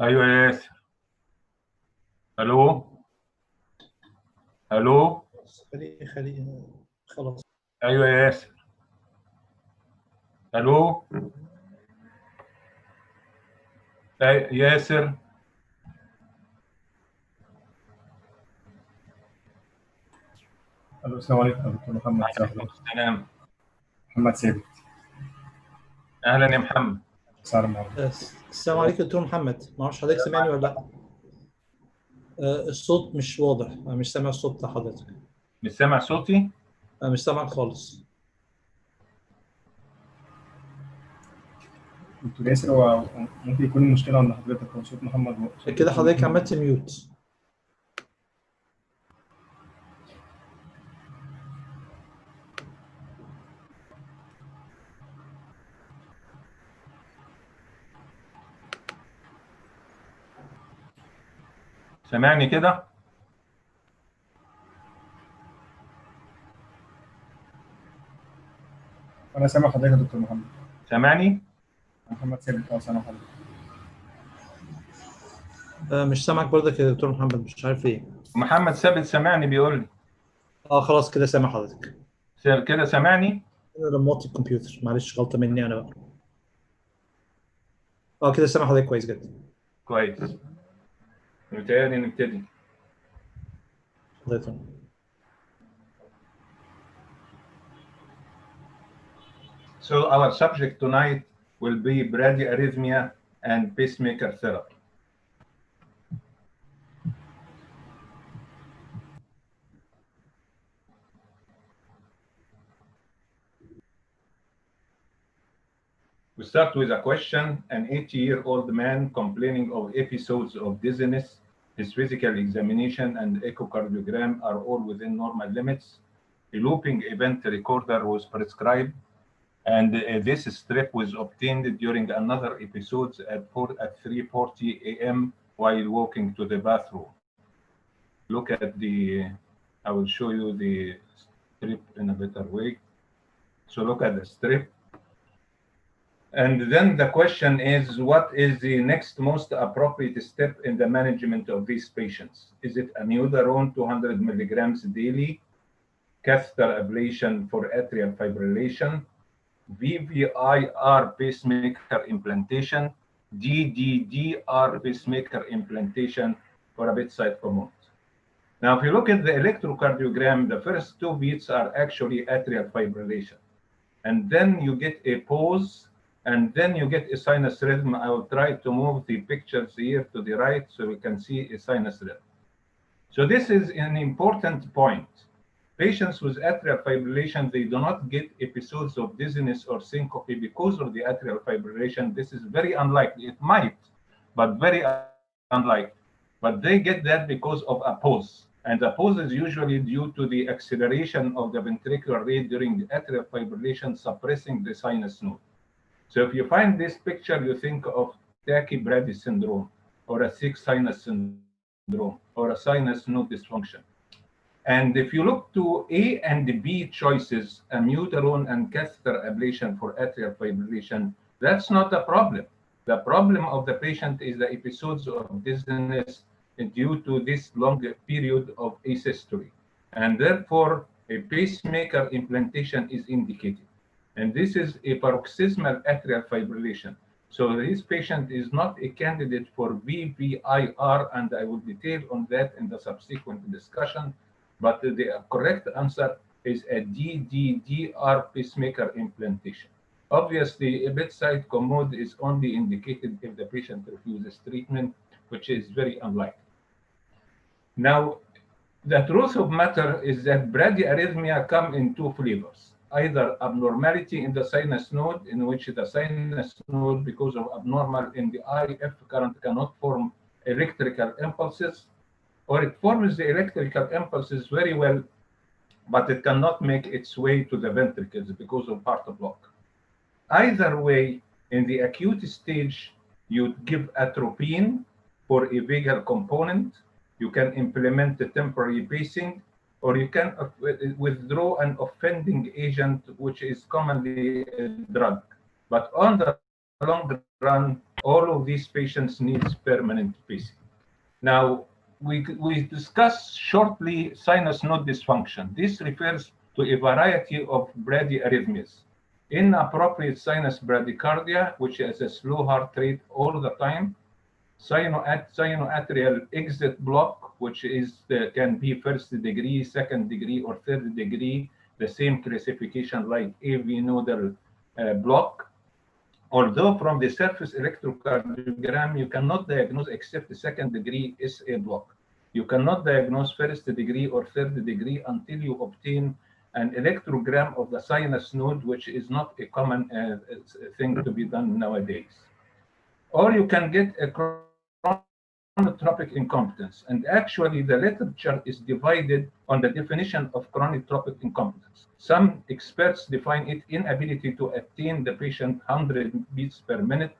ايوه يا ياسر. الو الو. خليه خلاص. ايوه يا ياسر. الو ياسر. الو، السلام عليكم يا دكتور محمد. عليكم السلام. محمد ثابت. اهلا يا محمد. السلام عليكم دكتور محمد، ما اعرفش حضرتك سامعني ولا لا. الصوت مش واضح، انا مش سامع الصوت بتاع حضرتك. مش سامع صوتي؟ انا مش سامعك خالص. دكتور ياسر، هو ممكن يكون المشكله عند حضرتك، هو صوت محمد كده حضرتك عملت ميوت. سامعني كده؟ انا سامع حضرتك يا دكتور محمد. سامعني؟ محمد ثابت، سامع حضرتك. مش سامعك برضك يا دكتور محمد، مش عارف ايه. محمد ثابت سامعني بيقول لي. خلاص كده سامع حضرتك. كده سامعني؟ انا لما موطي الكمبيوتر، معلش غلطه مني انا بقى. كده سامع حضرتك كويس جدا. كويس. متهيألي نبتدي. So our subject tonight will be bradyarrhythmia and pacemaker therapy. We start with a question. An 80-year-old man complaining of episodes of dizziness. His physical examination and echocardiogram are all within normal limits. A looping event recorder was prescribed, and this strip was obtained during another episode at 3:40 a.m. while walking to the bathroom. Look at I will show you the strip in a better way. So look at the strip. And then the question is, what is the next most appropriate step in the management of these patients? Is it amiodarone 200 milligrams daily, catheter ablation for atrial fibrillation, VVIR pacemaker implantation, DDDR pacemaker implantation, or a bedside commode? Now, if you look at the electrocardiogram, the first two beats are actually atrial fibrillation. And then you get a pause, and then you get a sinus rhythm. I will try to move the pictures here to the right so we can see a sinus rhythm. So this is an important point. Patients with atrial fibrillation, they do not get episodes of dizziness or syncope because of the atrial fibrillation. This is very unlikely. It might, but very unlikely. But they get that because of a pause. And the pause is usually due to the acceleration of the ventricular rate during the atrial fibrillation, suppressing the sinus node. So if you find this picture, you think of tachybrady syndrome, or a thick sinus syndrome, or a sinus node dysfunction. And if you look to A and B choices, amiodarone and catheter ablation for atrial fibrillation, that's not a problem. The problem of the patient is the episodes of dizziness due to this long period of asystole. And therefore, a pacemaker implantation is indicated. And this is a paroxysmal atrial fibrillation. So this patient is not a candidate for VVIR, and I will detail on that in the subsequent discussion. But the correct answer is a DDDR pacemaker implantation. Obviously, a bedside commode is only indicated if the patient refuses treatment, which is very unlikely. Now, the truth of matter is that bradyarrhythmia come in two flavors. Either abnormality in the sinus node, in which the sinus node, because of abnormal in the IF current, cannot form electrical impulses, or it forms the electrical impulses very well, but it cannot make its way to the ventricles because of heart block. Either way, in the acute stage, you give atropine for a vagal component. You can implement the temporary pacing, or you can withdraw an offending agent, which is commonly a drug. But on the long run, all of these patients need permanent pacing. Now, we discuss shortly sinus node dysfunction. This refers to a variety of bradyarrhythmias. Inappropriate sinus bradycardia, which has a slow heart rate all the time. Sinoatrial exit block, which is can be first degree, second degree, or third degree, the same classification like AV nodal block. Although from the surface electrocardiogram, you cannot diagnose except the second degree SA block. You cannot diagnose first degree or third degree until you obtain an electrogram of the sinus node, which is not a common thing to be done nowadays. Or you can get a chronotropic incompetence. And actually, the literature is divided on the definition of chronotropic incompetence. Some experts define it inability to attain the patient 100 beats per minute.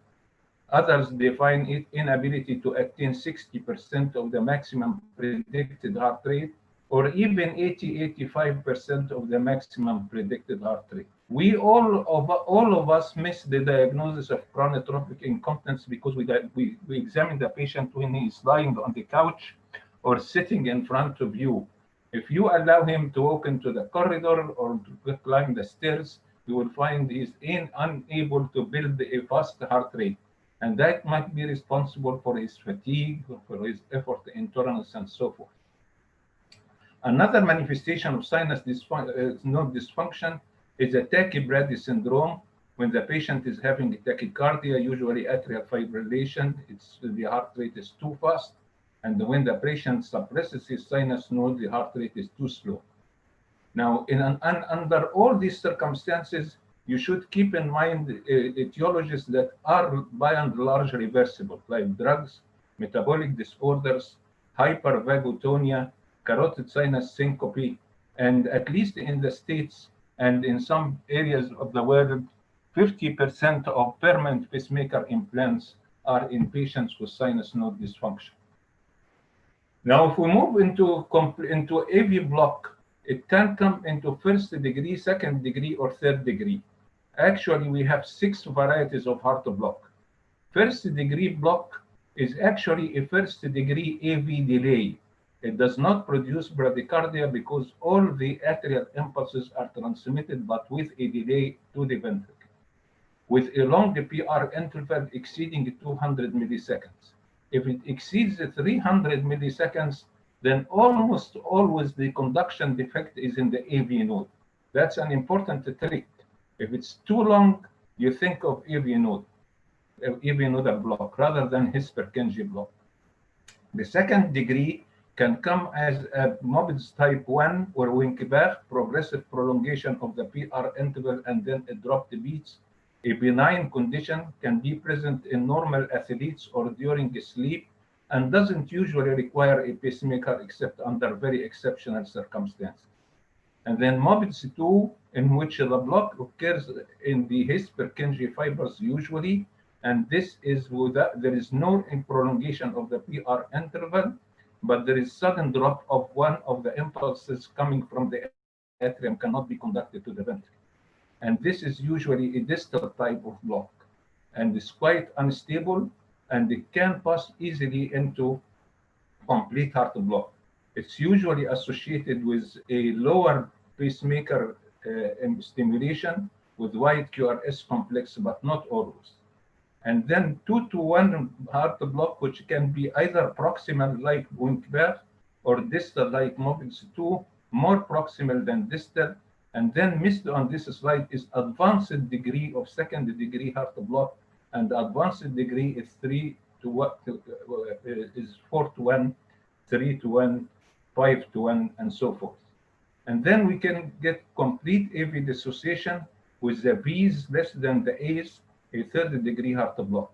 Others define it inability to attain 60% of the maximum predicted heart rate, or even 80–85% of the maximum predicted heart rate. We all of us miss the diagnosis of chronotropic incompetence because we examine the patient when he is lying on the couch or sitting in front of you. If you allow him to walk into the corridor or to climb the stairs, you will find he is unable to build a fast heart rate. And that might be responsible for his fatigue, for his effort intolerance, and so forth. Another manifestation of sinus node dysfunction is a tachybrady syndrome, when the patient is having tachycardia, usually atrial fibrillation. The heart rate is too fast, and when the patient suppresses his sinus node, the heart rate is too slow. Now, under all these circumstances, you should keep in mind etiologies that are by and large reversible, like drugs, metabolic disorders, hypervagotonia, carotid sinus syncope, and at least in the States and in some areas of the world, 50% of permanent pacemaker implants are in patients with sinus node dysfunction. Now, if we move into AV block, it can come into first degree, second degree, or third degree. Actually, we have 6 varieties of heart block. First degree block is actually a first degree AV delay. It does not produce bradycardia because all the atrial impulses are transmitted, but with a delay to the ventricle, with a long PR interval exceeding 200 milliseconds. If it exceeds 300 milliseconds, then almost always the conduction defect is in the AV node. That's an important trick. If it's too long, you think of AV node block rather than Hesperkinje block. The second degree can come as a Morbid's type 1 or Winckbach, progressive prolongation of the PR interval and then a dropped beats. A benign condition can be present in normal athletes or during sleep and doesn't usually require a pacemaker except under very exceptional circumstances. And then Morbid's 2, in which the block occurs in the Hesperkinje fibers usually, and this is without, there is no prolongation of the PR interval, but there is sudden drop of one of the impulses coming from the atrium cannot be conducted to the ventricle. And this is usually a distal type of block, and it's quite unstable, and it can pass easily into complete heart block. It's usually associated with a lower pacemaker stimulation with wide QRS complex, but not always. And then 2-to-1 heart block, which can be either proximal like Winckbach or distal like Morbid's 2, more proximal than distal. And then missed on this slide is advanced degree of second degree heart block, and the advanced degree is 4-to-1, 3-to-1, 5-to-1, and so forth. And then we can get complete AV dissociation with the V's less than the A's, a third degree heart block.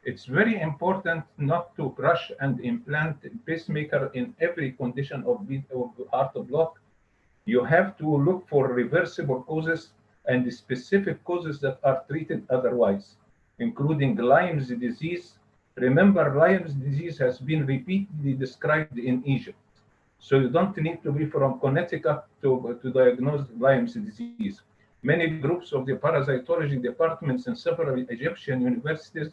It's very important not to rush and implant a pacemaker in every condition of heart block. You have to look for reversible causes and specific causes that are treated otherwise, including Lyme's disease. Remember, Lyme's disease has been repeatedly described in Egypt. So you don't need to be from Connecticut to diagnose Lyme's disease. Many groups of the parasitology departments in several Egyptian universities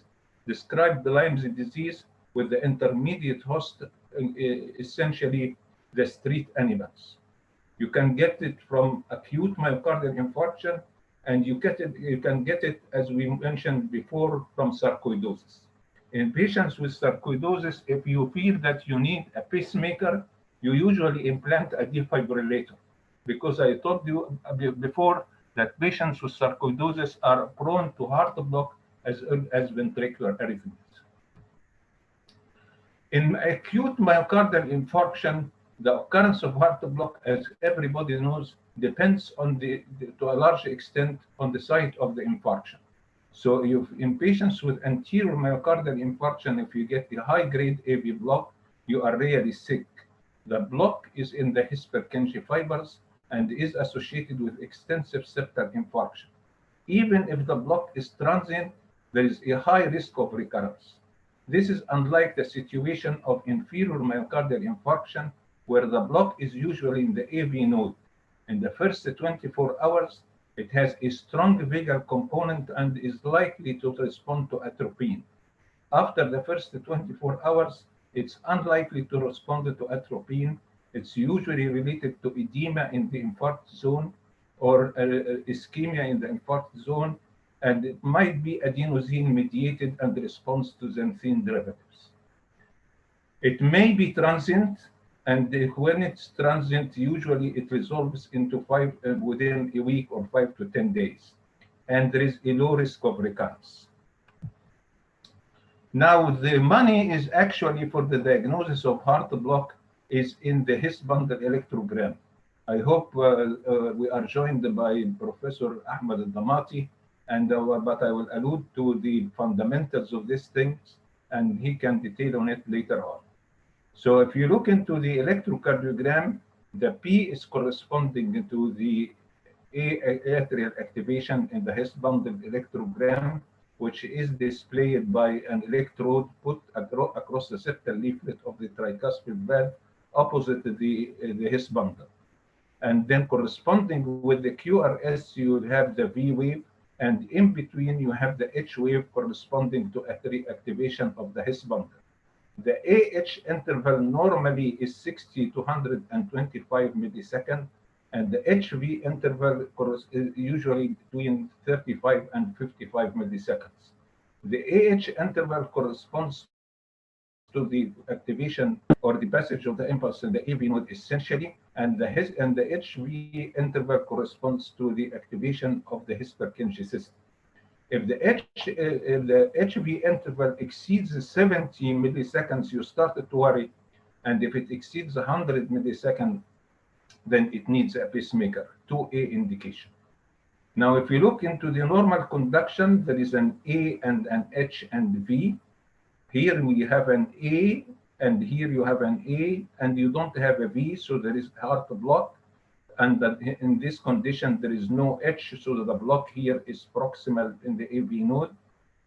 described the Lyme's disease with the intermediate host, essentially the street animals. You can get it from acute myocardial infarction, and you can get it, as we mentioned before, from sarcoidosis. In patients with sarcoidosis, if you feel that you need a pacemaker, you usually implant a defibrillator, because I told you before that patients with sarcoidosis are prone to heart block as ventricular arrhythmias. In acute myocardial infarction, the occurrence of heart block, as everybody knows, depends on to a large extent on the site of the infarction. So in patients with anterior myocardial infarction, if you get the high-grade AV block, you are really sick. The block is in the His-Purkinje fibers and is associated with extensive septal infarction. Even if the block is transient, there is a high risk of recurrence. This is unlike the situation of inferior myocardial infarction, where the block is usually in the AV node. In the first 24 hours, it has a strong vagal component and is likely to respond to atropine. After the first 24 hours, it's unlikely to respond to atropine. It's usually related to edema in the infarct zone or ischemia in the infarct zone, and it might be adenosine mediated and responds to xanthine derivatives. It may be transient, and when it's transient, usually it resolves into within a week or 5 to 10 days, and there is a low risk of recurrence. Now, the money is actually for the diagnosis of heart block is in the His bundle electrogram. I hope we are joined by Professor Ahmed Al-Damati, and but I will allude to the fundamentals of these things, and he can detail on it later on. So if you look into the electrocardiogram, the P is corresponding to the atrial activation in the His bundle electrogram, which is displayed by an electrode put across the septal leaflet of the tricuspid valve opposite the His bundle. And then corresponding with the QRS, you have the V wave, and in between you have the H wave corresponding to activation of the His bundle. The AH interval normally is 60 to 125 milliseconds, and the HV interval is usually between 35 and 55 milliseconds. The AH interval corresponds to the activation or the passage of the impulse in the AV node essentially, and the HV interval corresponds to the activation of the His-Purkinje system. If the HV interval exceeds 70 milliseconds, you start to worry, and if it exceeds 100 milliseconds, then it needs a pacemaker, 2A indication. Now, if you look into the normal conduction, there is an A and an H and V. Here we have an A, and here you have an A, and you don't have a V, so there is heart block. And that in this condition, there is no H, so that the block here is proximal in the AV node.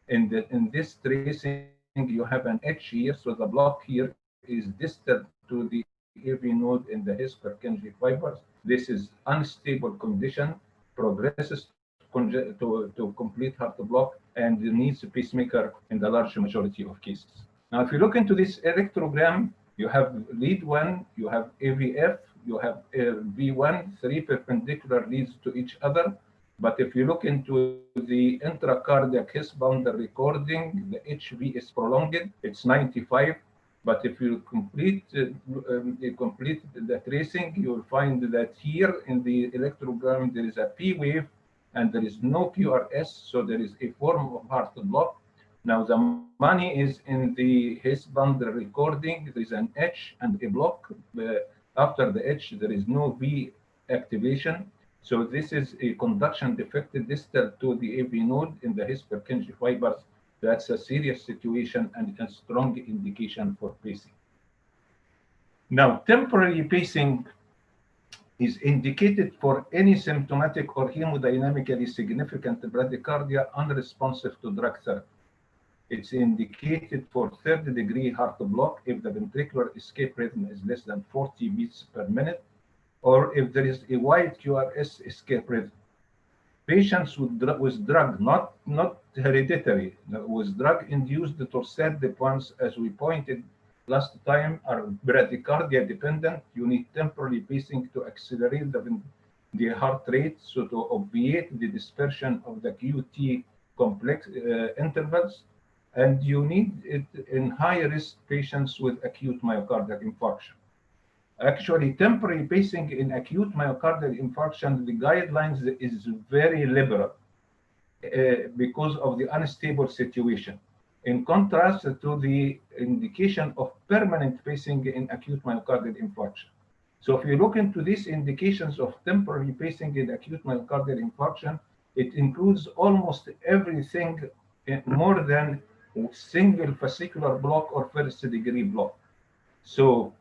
In this tracing, you have an H here, so the block here is distal to the AV node in the His-Purkinje fibers. This is unstable condition, progresses to complete heart block, and needs a pacemaker in the large majority of cases. Now, if you look into this electrogram, you have lead 1, you have AVF, you have V1, 3 perpendicular leads to each other. But if you look into the intracardiac His bundle recording, the HV is prolonged, it's 95. But if you complete the tracing, you will find that here in the electrogram, there is a P wave and there is no QRS, so there is a form of heart block. Now the money is in the His bundle recording, there is an H and a block. After the H, there is no V activation. So this is a conduction defect distal to the AV node in the His-Purkinje fibers. That's a serious situation and a strong indication for pacing. Now, temporary pacing is indicated for any symptomatic or hemodynamically significant bradycardia unresponsive to drug therapy. It's indicated for third-degree heart block if the ventricular escape rhythm is less than 40 beats per minute, or if there is a wide QRS escape rhythm. Patients with drug, not hereditary, with drug-induced torsades ones, as we pointed last time, are bradycardia dependent. You need temporary pacing to accelerate the heart rate, so to obviate the dispersion of the QT complex intervals. And you need it in high-risk patients with acute myocardial infarction. Actually, temporary pacing in acute myocardial infarction, the guidelines is very liberal because of the unstable situation, in contrast to the indication of permanent pacing in acute myocardial infarction. So if you look into these indications of temporary pacing in acute myocardial infarction, it includes almost everything more than single fascicular block or first-degree block. So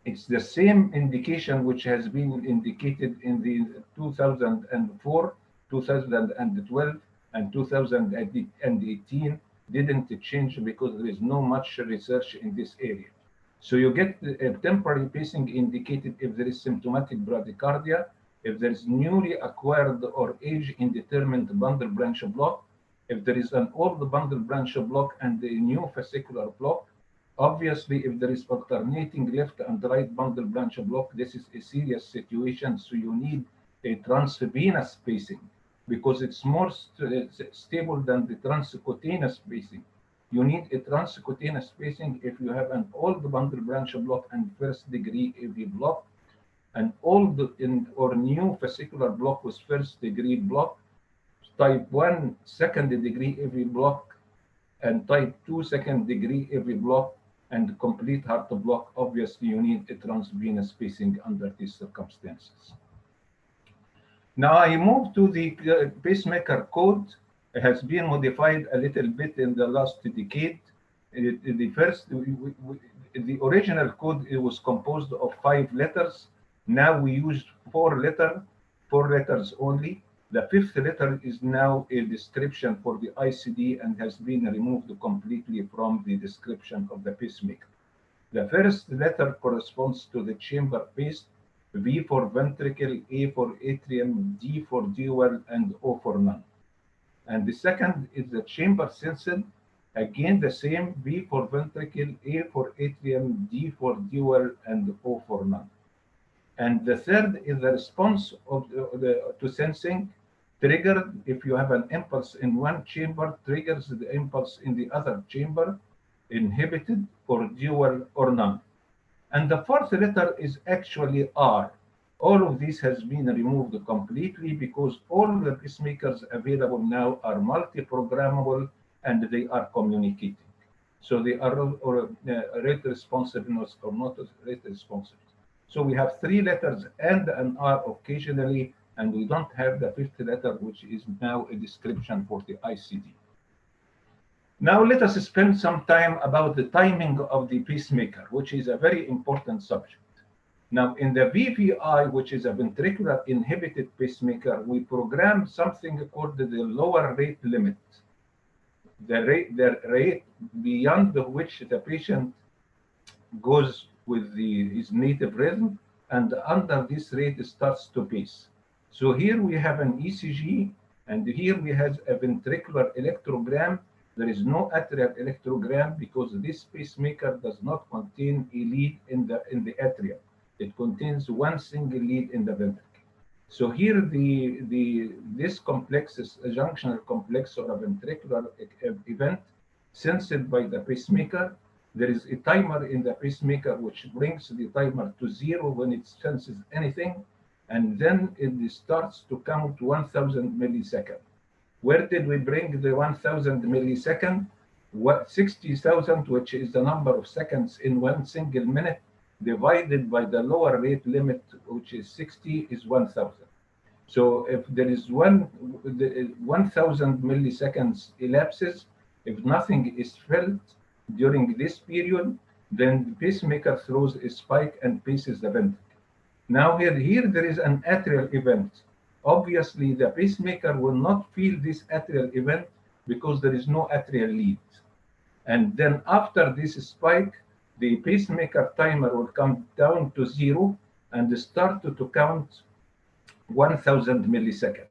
it's the same indication which has been indicated in the 2004, 2012, and 2018 didn't change because there is no much research in this area. So you get temporary pacing indicated if there is symptomatic bradycardia, if there is newly acquired or age-indeterminate bundle branch block, if there is an old bundle branch block and a new fascicular block. Obviously, if there is alternating left and right bundle branch block, this is a serious situation. So you need a transvenous pacing because it's more stable than the transcutaneous pacing. You need a transcutaneous pacing if you have an old bundle branch block and first-degree AV block, an old or new fascicular block with first-degree block, type 1 second-degree AV block, and type 2 second-degree AV block, and complete heart block. Obviously, you need a transvenous pacing under these circumstances. Now I move to the pacemaker code. It has been modified a little bit in the last decade. The original code, it was composed of 5 letters. Now we use 4 letters only. The 5th letter is now a description for the ICD and has been removed completely from the description of the pacemaker. The first letter corresponds to the chamber pace, V for ventricle, A for atrium, D for dual, and O for none. And the second is the chamber sensed, again the same, V for ventricle, A for atrium, D for dual, and O for none. And the third is the response to sensing, triggered if you have an impulse in one chamber, triggers the impulse in the other chamber, inhibited or dual or none. And the 4th letter is actually R. All of this has been removed completely because all the pacemakers available now are multi-programmable and they are communicating. So they are rate responsiveness or not rate responsive. So we have 3 letters and an R occasionally, and we don't have the 5th letter, which is now a description for the ICD. Now let us spend some time about the timing of the pacemaker, which is a very important subject. Now in the VVI, which is a ventricular inhibited pacemaker, we program something called the lower rate limit. The rate beyond which the patient goes with his native rhythm, and under this rate starts to pace. So here we have an ECG, and here we have a ventricular electrogram. There is no atrial electrogram because this pacemaker does not contain a lead in the atrium. It contains one single lead in the ventricle. So here this complex is a junctional complex or a ventricular event sensed by the pacemaker. There is a timer in the pacemaker which brings the timer to 0 when it senses anything, and then it starts to count 1000 milliseconds. Where did we bring the 1000 millisecond? 60,000, which is the number of seconds in one single minute, divided by the lower rate limit, which is 60, is 1000. So if there is 1000 milliseconds elapses, if nothing is felt during this period, then the pacemaker throws a spike and paces the ventricle. Now here there is an atrial event. Obviously, the pacemaker will not feel this atrial event because there is no atrial lead. And then after this spike, the pacemaker timer will come down to 0 and start to count 1000 milliseconds.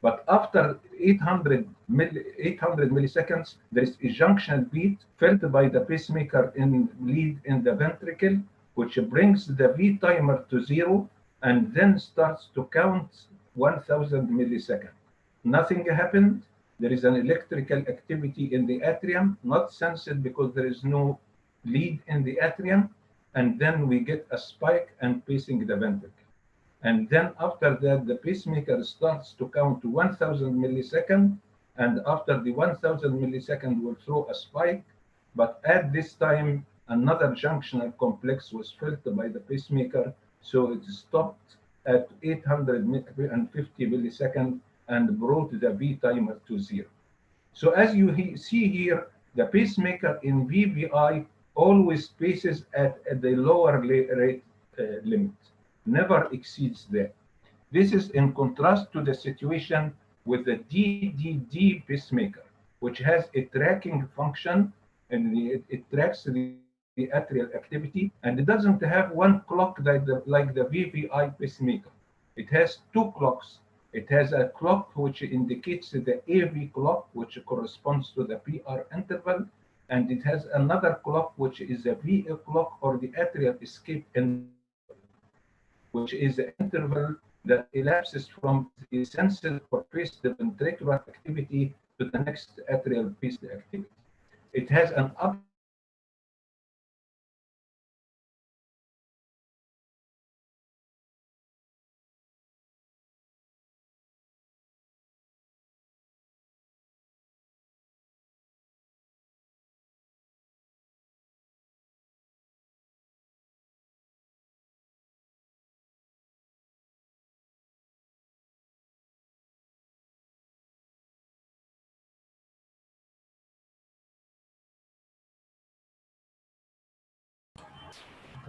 But after 800 milliseconds, there is a junctional beat felt by the pacemaker lead in the ventricle, which brings the V timer to 0 and then starts to count 1000 milliseconds. Nothing happened. There is an electrical activity in the atrium, not sensed because there is no lead in the atrium. And then we get a spike and pacing the ventricle. And then after that, the pacemaker starts to count to 1000 milliseconds. And after the 1000 milliseconds, will throw a spike. But at this time, another junctional complex was felt by the pacemaker. So it stopped at 850 milliseconds and brought the V timer to 0. So as you see here, the pacemaker in VVI always paces at the lower rate limit, never exceeds that. This is in contrast to the situation with the DDD pacemaker, which has a tracking function, and it tracks the atrial activity, and it doesn't have one clock like the VVI pacemaker. It has two clocks. It has a clock which indicates the AV clock, which corresponds to the PR interval, and it has another clock which is a VA clock, or the atrial escape interval, which is the interval that elapses from the sensed or paced ventricular activity to the next atrial paced activity. It has an up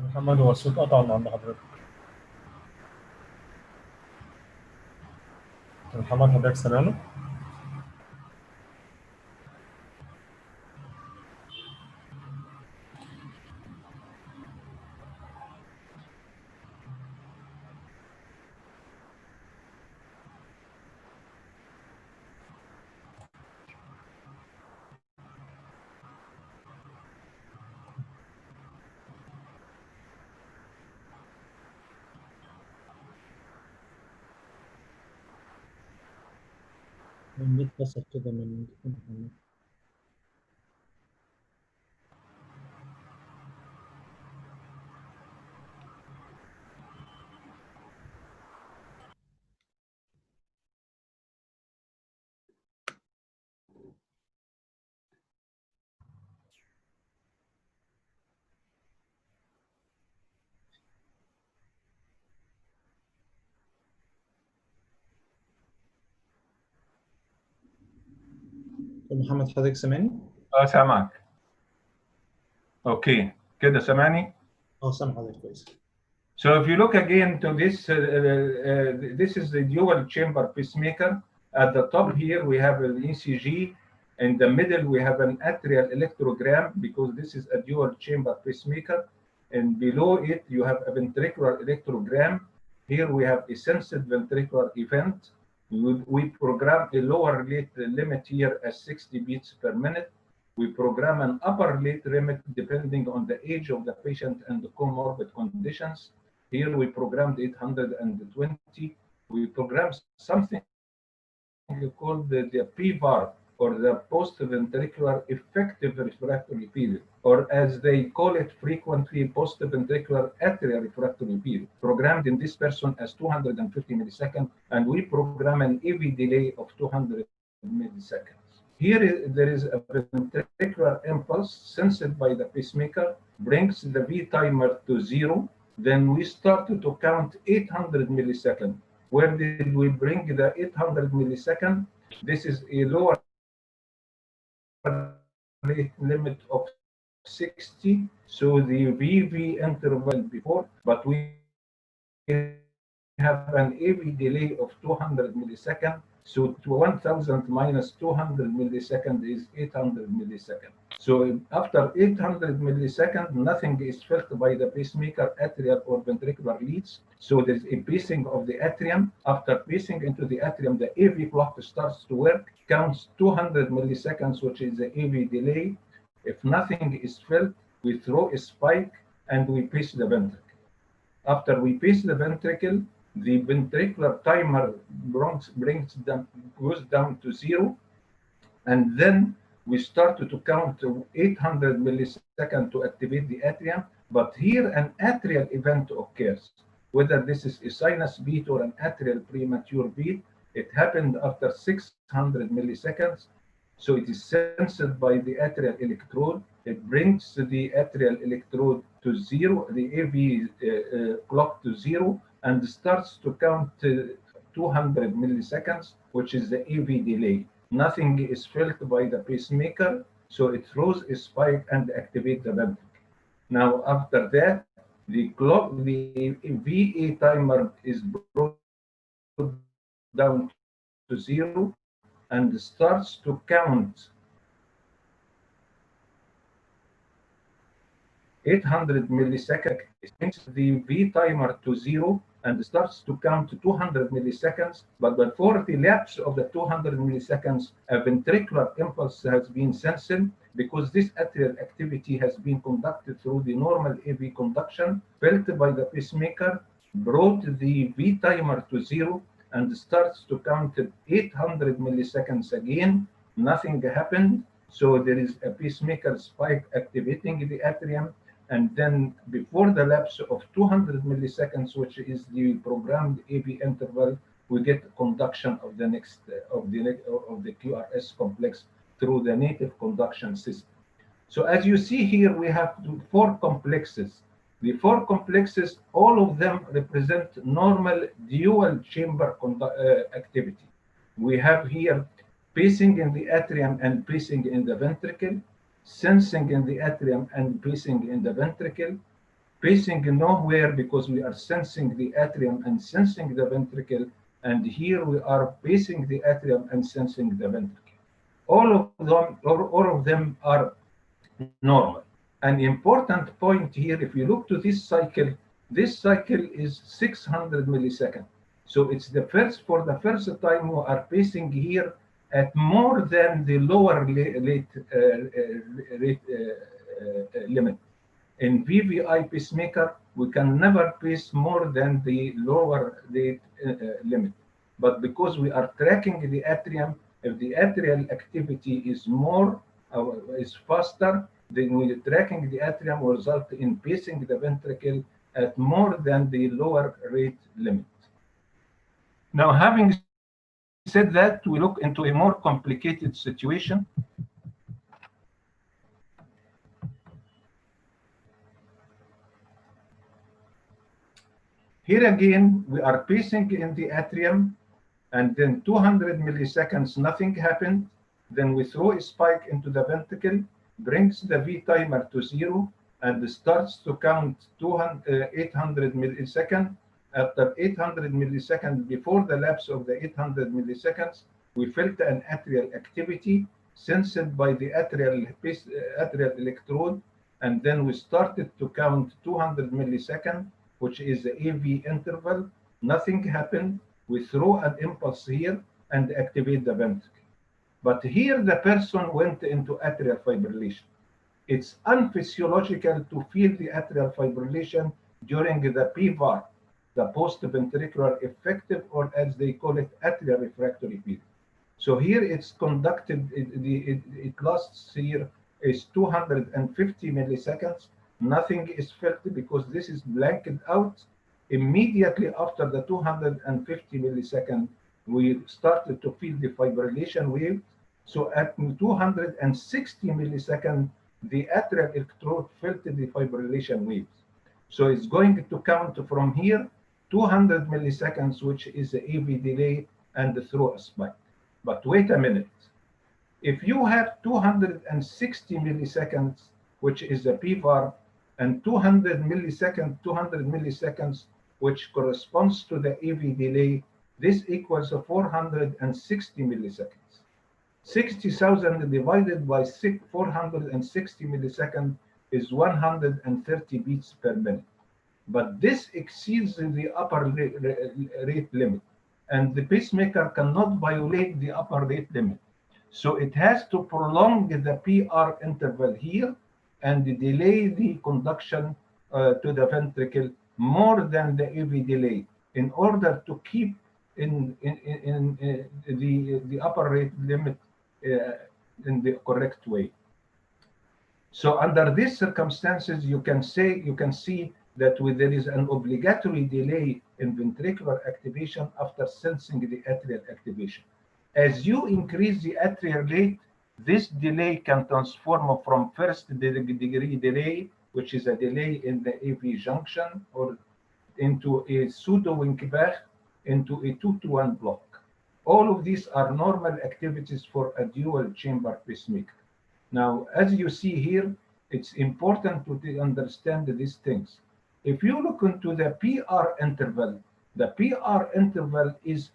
محمد، هو الصوت قطع من عند حضرتك. محمد، حضرتك سامعنا؟ النت فصل كده من محمد. محمد حضرتك سامعني؟ سامعك. اوكي كده سامعني؟ سامع حضرتك كويس. So if you look again to this, this is the dual chamber pacemaker. At the top here we have an ECG. In the middle we have an atrial electrogram, because this is a dual chamber pacemaker. And below it you have a ventricular electrogram. Here we have a sensed ventricular event. We program a lower rate limit here as 60 beats per minute. We program an upper rate limit depending on the age of the patient and the comorbid conditions. Here we programmed 820. We programmed something called the PVAR, or the post-ventricular effective refractory period, or as they call it frequently, post-ventricular atrial refractory period, programmed in this person as 250 milliseconds, and we program an AV delay of 200 milliseconds. Here there is a ventricular impulse sensed by the pacemaker, brings the V timer to 0. Then we started to count 800 milliseconds. Where did we bring the 800 milliseconds? This is a lower rate limit of 60. So the VV interval before, but we have an AV delay of 200 milliseconds. So 1000 minus 200 milliseconds is 800 milliseconds. So after 800 milliseconds, nothing is felt by the pacemaker, atrial or ventricular leads. So there is a pacing of the atrium. After pacing into the atrium, the AV clock starts to work, counts 200 milliseconds, which is the AV delay. If nothing is felt, we throw a spike and we pace the ventricle. After we pace the ventricle, the ventricular timer goes down to 0, and then we start to count to 800 milliseconds to activate the atrium. But here an atrial event occurs. Whether this is a sinus beat or an atrial premature beat, it happened after 600 milliseconds. So it is sensed by the atrial electrode. It brings the atrial electrode to 0, the AV clock to 0, and starts to count 200 milliseconds, which is the AV delay. Nothing is felt by the pacemaker, so it throws a spike and activates the ventricle. Now, after that, the VA timer is brought down to 0 and starts to count 800 milliseconds. It brings the V timer to 0 and starts to count 200 milliseconds. But before the lapse of the 200 milliseconds, a ventricular impulse has been sensed because this atrial activity has been conducted through the normal AV conduction, felt by the pacemaker, brought the V timer to 0 and starts to count 800 milliseconds again. Nothing happened. So there is a pacemaker spike activating the atrium. And then before the lapse of 200 milliseconds, which is the programmed AV interval, we get conduction of the next of the QRS complex through the native conduction system. So as you see here, we have 4 complexes. The 4 complexes, all of them represent normal dual chamber activity. We have here pacing in the atrium and pacing in the ventricle, sensing in the atrium and pacing in the ventricle, pacing nowhere because we are sensing the atrium and sensing the ventricle, and here we are pacing the atrium and sensing the ventricle. All of them are normal. An important point here, if you look to this cycle is 600 milliseconds. So it's for the first time we are pacing here at more than the lower rate limit. In VVI pacemaker, we can never pace more than the lower rate limit. But because we are tracking the atrium, if the atrial activity is is faster, then we tracking the atrium will result in pacing the ventricle at more than the lower rate limit. Now, having said that, we look into a more complicated situation. Here again, we are pacing in the atrium, and then 200 milliseconds, nothing happened. Then we throw a spike into the ventricle, brings the V timer to 0, and starts to count 800 milliseconds. After 800 milliseconds, before the lapse of the 800 milliseconds, we felt an atrial activity sensed by the atrial electrode, and then we started to count 200 milliseconds, which is the AV interval. Nothing happened. We throw an impulse here and activate the ventricle. But here the person went into atrial fibrillation. It's unphysiological to feel the atrial fibrillation during the PVAR, the post-ventricular effective, or as they call it, atrial refractory period. So here it's conducted, it lasts here is 250 milliseconds. Nothing is felt because this is blanked out. Immediately after the 250 milliseconds, we started to feel the fibrillation wave. So at 260 milliseconds, the atrial electrode felt the fibrillation waves. So it's going to count from here 200 milliseconds, which is the AV delay, and throw a spike. But wait a minute. If you have 260 milliseconds, which is the PVAR, and 200 milliseconds, which corresponds to the AV delay. This equals 460 milliseconds. 60,000 divided by 460 milliseconds is 130 beats per minute. But this exceeds the upper rate limit, and the pacemaker cannot violate the upper rate limit. So it has to prolong the PR interval here and delay the conduction to the ventricle more than the AV delay in order to keep in the upper rate limit in the correct way. So under these circumstances, you can see that there is an obligatory delay in ventricular activation after sensing the atrial activation. As you increase the atrial rate, this delay can transform from first degree delay, which is a delay in the AV junction, or into a pseudo Winkbach, into a 2-to-1 block. All of these are normal activities for a dual chamber pacemaker. Now, as you see here, it's important to understand these things. If you look into the PR interval, the PR interval is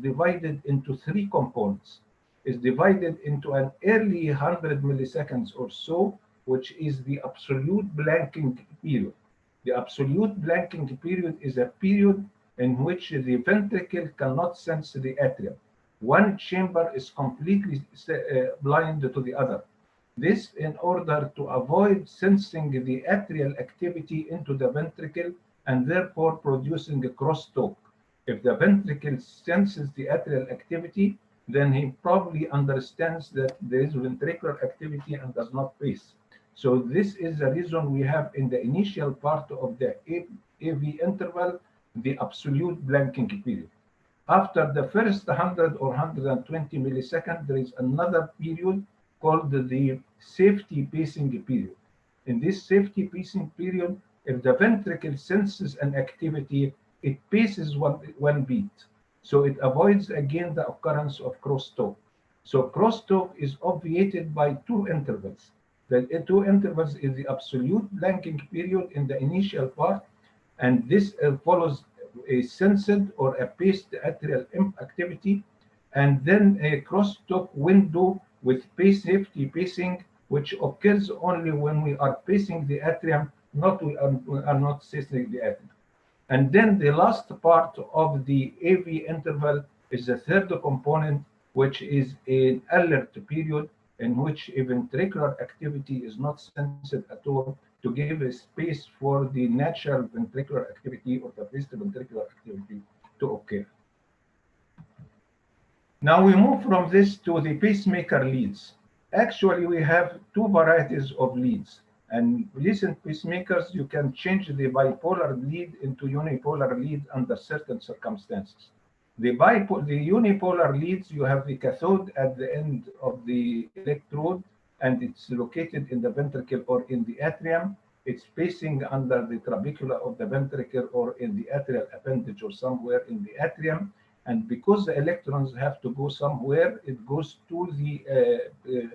divided into 3 components. It's divided into an early 100 milliseconds or so, which is the absolute blanking period. The absolute blanking period is a period in which the ventricle cannot sense the atrium. One chamber is completely blind to the other. This in order to avoid sensing the atrial activity into the ventricle and therefore producing a crosstalk. If the ventricle senses the atrial activity, then he probably understands that there is ventricular activity and does not pace. So this is the reason we have in the initial part of the AV interval, the absolute blanking period. After the first 100 or 120 milliseconds, there is another period called the safety pacing period. In this safety pacing period, if the ventricle senses an activity, it paces one beat. So it avoids again the occurrence of crosstalk. So crosstalk is obviated by 2 intervals. The 2 intervals is the absolute blanking period in the initial part, and this follows a sensed or a paced atrial activity, and then a crosstalk window with safety pacing, which occurs only when we are pacing the atrium, we are not sensing the atrium. And then the last part of the AV interval is the third component, which is an alert period in which a ventricular activity is not sensed at all, to give a space for the natural ventricular activity or the paced ventricular activity to occur. Now we move from this to the pacemaker leads. Actually, we have 2 varieties of leads. And recent pacemakers, you can change the bipolar lead into unipolar lead under certain circumstances. The unipolar leads, you have the cathode at the end of the electrode, and it's located in the ventricle or in the atrium. It's pacing under the trabecula of the ventricle or in the atrial appendage or somewhere in the atrium. And because the electrons have to go somewhere, it goes to the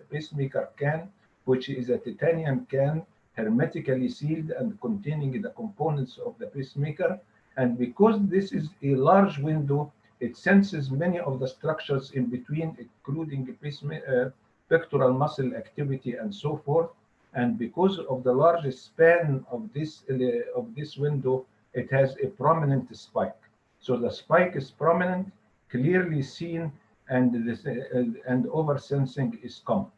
pacemaker can, which is a titanium can, hermetically sealed and containing the components of the pacemaker. And because this is a large window, it senses many of the structures in between, including pectoral muscle activity and so forth. And because of the large span of this window, it has a prominent spike. So the spike is prominent, clearly seen, and oversensing is common.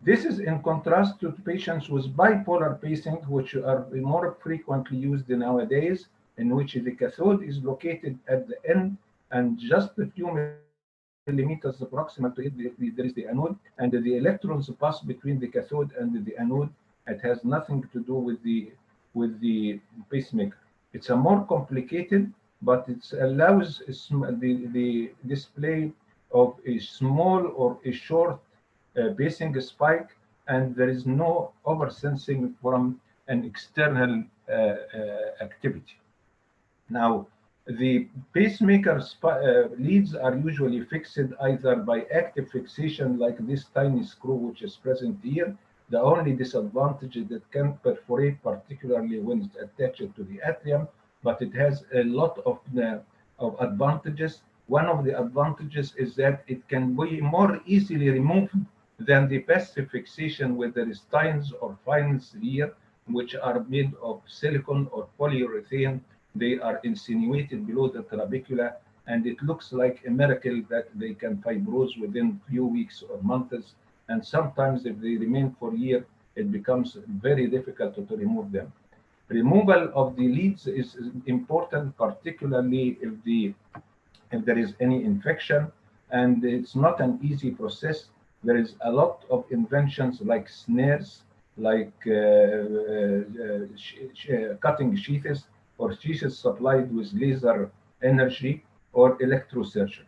This is in contrast to patients with bipolar pacing, which are more frequently used nowadays, in which the cathode is located at the end and just a few millimeters proximal to it, there is the anode, and the electrons pass between the cathode and the anode. It has nothing to do with the pacemaker. It's a more complicated, but it allows the display of a small or a short pacing spike, and there is no oversensing from an external activity. Now, the pacemaker leads are usually fixed either by active fixation like this tiny screw which is present here. The only disadvantage is that it can perforate, particularly when it's attached to the atrium, but it has a lot of advantages. One of the advantages is that it can be more easily removed than the passive fixation with the restines or fines here, which are made of silicone or polyurethane. They are insinuated below the trabecula, and it looks like a miracle that they can fibrose within few weeks or months. And sometimes if they remain for a year, it becomes very difficult to remove them. Removal of the leads is important, particularly if there is any infection, and it's not an easy process. There is a lot of inventions like snares, like cutting sheaths, or sheaths supplied with laser energy, or electrosurgery.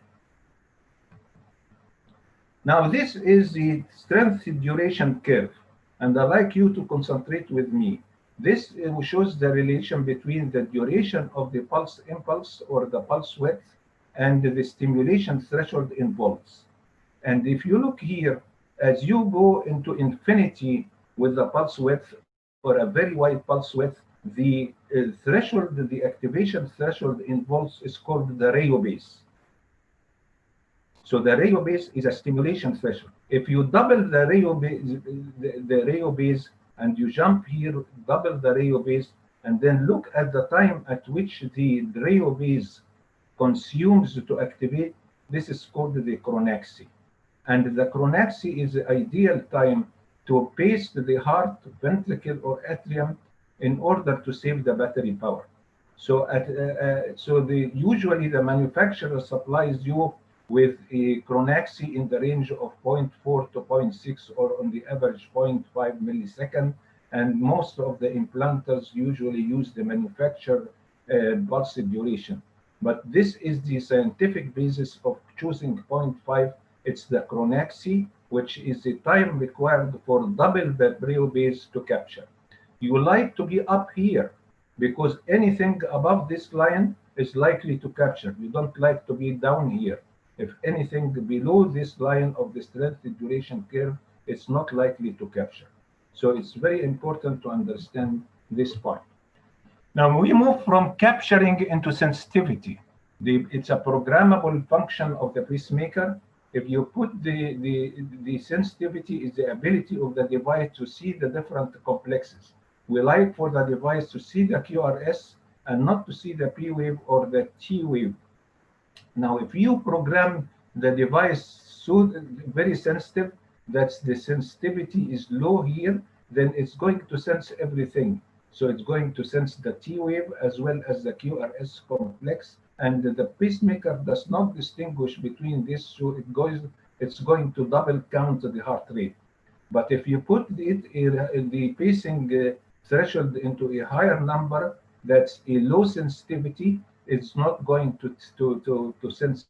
Now this is the strength duration curve, and I'd like you to concentrate with me. This shows the relation between the duration of the pulse impulse or the pulse width and the stimulation threshold in volts. And if you look here, as you go into infinity with the pulse width or a very wide pulse width, the threshold, the activation threshold in volts is called the rheobase. So the rheobase is a stimulation threshold. If you double the rheobase and you jump here, double the rheobase, and then look at the time at which the rheobase consumes to activate, this is called the chronaxy. And the chronaxy is the ideal time to pace the heart, ventricle, or atrium in order to save the battery power. So, usually the manufacturer supplies you with a chronaxy in the range of 0.4 to 0.6, or on the average 0.5 millisecond. And most of the implanters usually use the manufacturer pulse duration. But this is the scientific basis of choosing 0.5. It's the chronaxy, which is the time required for double the rheobase to capture. You like to be up here because anything above this line is likely to capture. You don't like to be down here. If anything below this line of the strength duration curve, it's not likely to capture. So it's very important to understand this part. Now we move from capturing into sensitivity. It's a programmable function of the pacemaker. If you put the sensitivity is the ability of the device to see the different complexes. We like for the device to see the QRS and not to see the P wave or the T wave. Now, if you program the device so very sensitive, that the sensitivity is low here, then it's going to sense everything. So it's going to sense the T wave as well as the QRS complex, and the pacemaker does not distinguish between this, so it's going to double count the heart rate. But if you put the pacing threshold into a higher number, that's a low sensitivity, it's not going to sense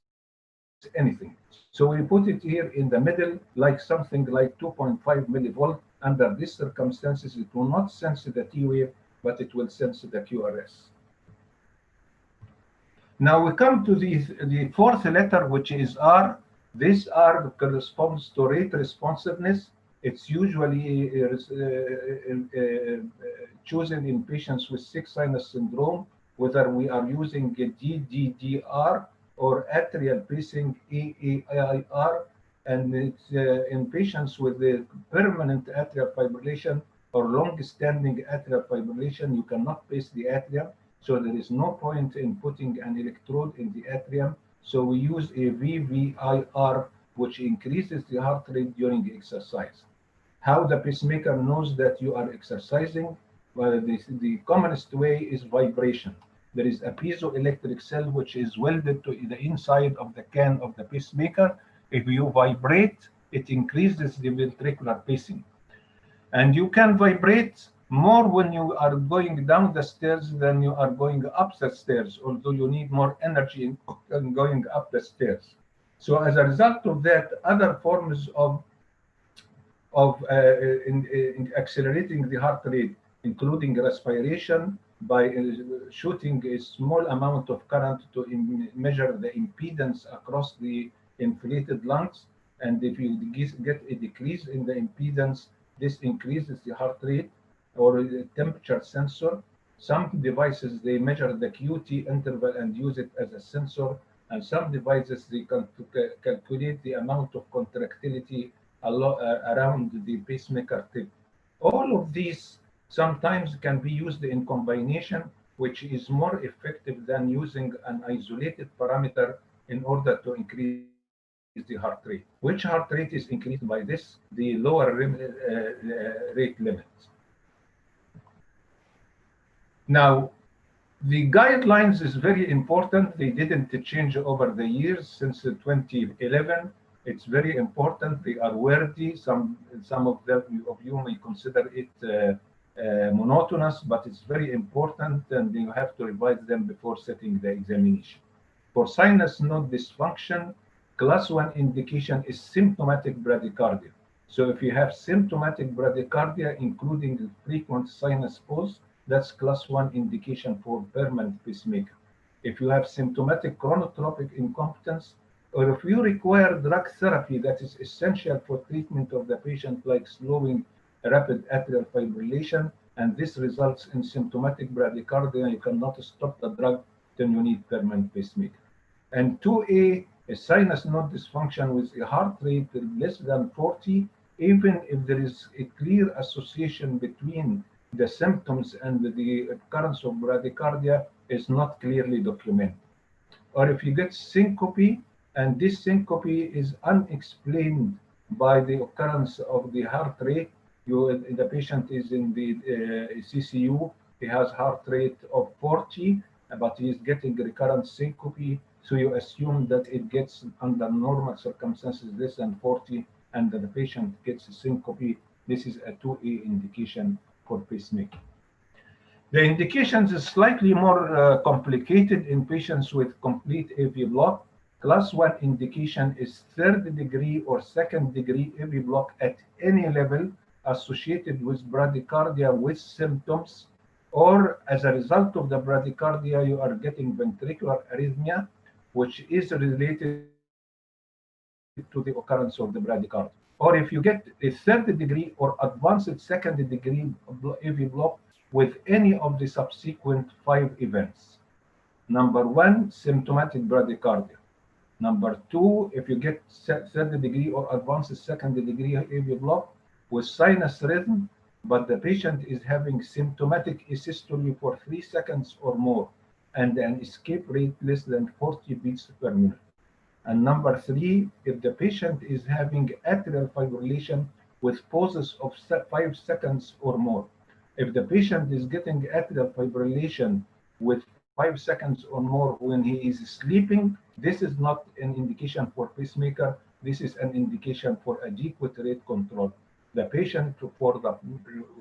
anything. So we put it here in the middle, like something like 2.5 millivolt. Under these circumstances, it will not sense the T wave, but it will sense the QRS. Now we come to the fourth letter, which is R. This R corresponds to rate responsiveness. It's usually chosen in patients with sick sinus syndrome, whether we are using DDDR or atrial pacing AAIR, and it's in patients with the permanent atrial fibrillation or long-standing atrial fibrillation, you cannot pace the atrium, so there is no point in putting an electrode in the atrium. So we use a VVIR, which increases the heart rate during exercise. How the pacemaker knows that you are exercising? Well, the commonest way is vibration. There is a piezoelectric cell which is welded to the inside of the can of the pacemaker. If you vibrate, it increases the ventricular pacing. And you can vibrate more when you are going down the stairs than you are going up the stairs, although you need more energy in going up the stairs. So as a result of that, other forms of in accelerating the heart rate, including respiration, by shooting a small amount of current to measure the impedance across the inflated lungs. And if you get a decrease in the impedance, this increases the heart rate, or the temperature sensor. Some devices, they measure the QT interval and use it as a sensor. And some devices, they can calculate the amount of contractility around the pacemaker tip. All of these sometimes can be used in combination, which is more effective than using an isolated parameter in order to increase the heart rate. Which heart rate is increased by this? The lower rate limit. Now, the guidelines is very important. They didn't change over the years since 2011. It's very important. They are worthy. Some of you may consider it monotonous, but it's very important, and you have to revise them before setting the examination. For sinus node dysfunction, class 1 indication is symptomatic bradycardia. So if you have symptomatic bradycardia, including frequent sinus pulse, that's class 1 indication for permanent pacemaker. If you have symptomatic chronotropic incompetence, or if you require drug therapy that is essential for treatment of the patient, like slowing rapid atrial fibrillation, and this results in symptomatic bradycardia, you cannot stop the drug, then you need permanent pacemaker. And 2A is sinus node dysfunction with a heart rate less than 40, even if there is a clear association between the symptoms and the occurrence of bradycardia is not clearly documented. Or if you get syncope, and this syncope is unexplained by the occurrence of the heart rate, the patient is in the CCU, he has heart rate of 40, but he is getting recurrent syncope, so you assume that it gets under normal circumstances less than 40, and the patient gets a syncope. This is a 2A indication for pacemaker. The indications is slightly more complicated in patients with complete AV block. Class 1 indication is third degree or second degree AV block at any level associated with bradycardia with symptoms, or as a result of the bradycardia, you are getting ventricular arrhythmia, which is related to the occurrence of the bradycardia. Or if you get a third degree or advanced second degree AV block with any of the subsequent 5 events. Number 1, symptomatic bradycardia. Number 2, if you get third degree or advanced second degree AV block with sinus rhythm, but the patient is having symptomatic asystole for 3 seconds or more, and an escape rate less than 40 beats per minute. And number 3, if the patient is having atrial fibrillation with pauses of 5 seconds or more. If the patient is getting atrial fibrillation with 5 seconds or more when he is sleeping, this is not an indication for pacemaker. This is an indication for adequate rate control. The patient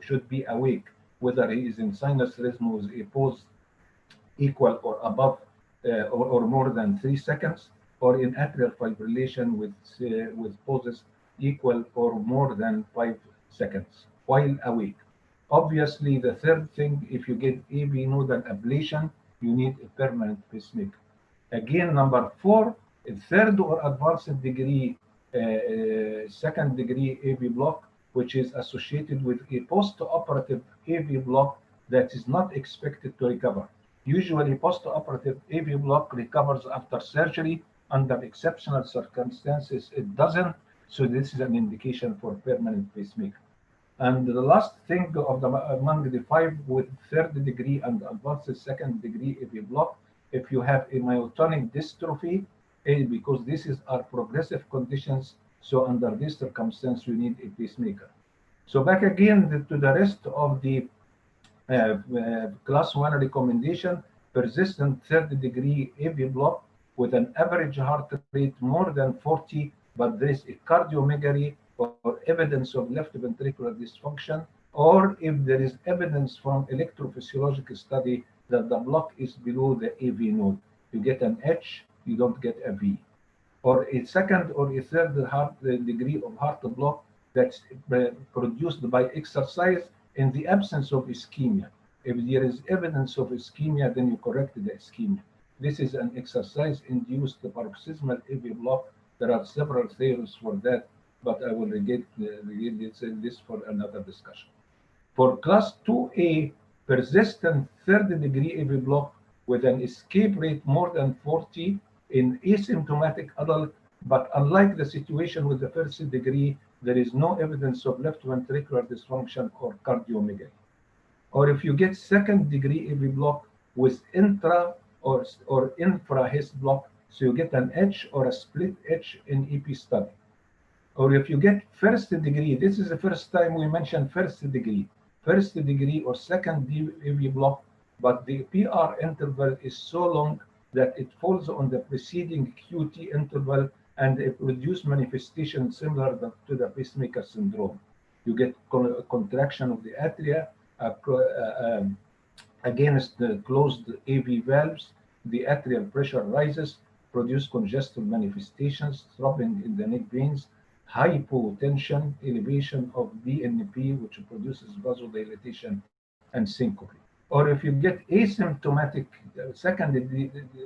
should be awake, whether he is in sinus rhythm with a pause equal or above or more than 3 seconds, or in atrial fibrillation with pauses equal or more than 5 seconds while awake. Obviously, the third thing, if you get AV nodal ablation, you need a permanent pacemaker. Again, number 4, a third or advanced degree, second degree AV block, which is associated with a post-operative AV block that is not expected to recover. Usually, post-operative AV block recovers after surgery. Under exceptional circumstances, it doesn't. So this is an indication for permanent pacemaker. And the last thing among the 5 with third degree and advanced second degree AV block, if you have a myotonic dystrophy, because these are progressive conditions, so under this circumstance, you need a pacemaker. So back again to the rest of the class 1 recommendation, persistent third degree AV block with an average heart rate more than 40, but there is a cardiomegaly or evidence of left ventricular dysfunction, or if there is evidence from electrophysiological study that the block is below the AV node. You get an H, you don't get a V. Or a second or a third degree of heart block that's produced by exercise in the absence of ischemia. If there is evidence of ischemia, then you correct the ischemia. This is an exercise-induced paroxysmal AV block. There are several theories for that, but I will read this for another discussion. For class 2A persistent third-degree AV block with an escape rate more than 40 in asymptomatic adult, but unlike the situation with the first degree, there is no evidence of left ventricular dysfunction or cardiomegaly. Or if you get second-degree AV block with intra or infra-His block, so you get an H or a split H in EP study. Or if you get first degree, this is the first time we mentioned first degree or second AV block, but the PR interval is so long that it falls on the preceding QT interval and it produces manifestation similar to the pacemaker syndrome. You get contraction of the atria against the closed AV valves, the atrial pressure rises, produce congestive manifestations, throbbing in the neck veins, hypotension, elevation of BNP, which produces vasodilatation and syncope. Or if you get asymptomatic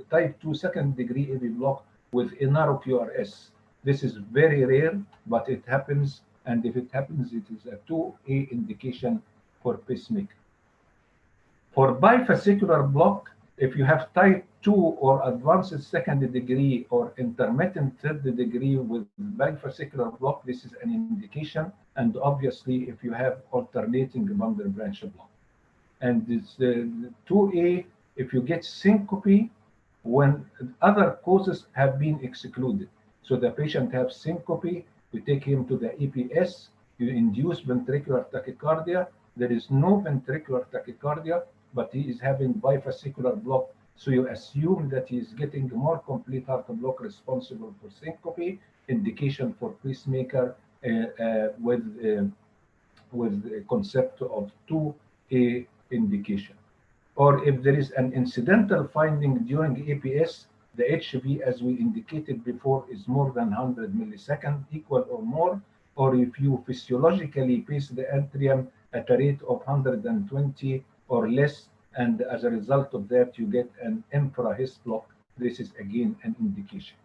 type 2 second-degree AV block with narrow QRS, this is very rare, but it happens, and if it happens, it is a 2A indication for pacemaker. For bifascicular block, if you have type 2 or advanced second degree or intermittent third degree with bifascicular block, this is an indication. And obviously, if you have alternating bundle branch block. And this 2A, if you get syncope when other causes have been excluded. So the patient has syncope, you take him to the EPS, you induce ventricular tachycardia. There is no ventricular tachycardia, but he is having bifascicular block. So you assume that he is getting more complete heart block responsible for syncope, indication for pacemaker with the concept of 2A indication. Or if there is an incidental finding during APS, the HV, as we indicated before, is more than 100 milliseconds, equal or more. Or if you physiologically pace the atrium at a rate of 120 or less, and as a result of that, you get an infra-His block, this is again an indication.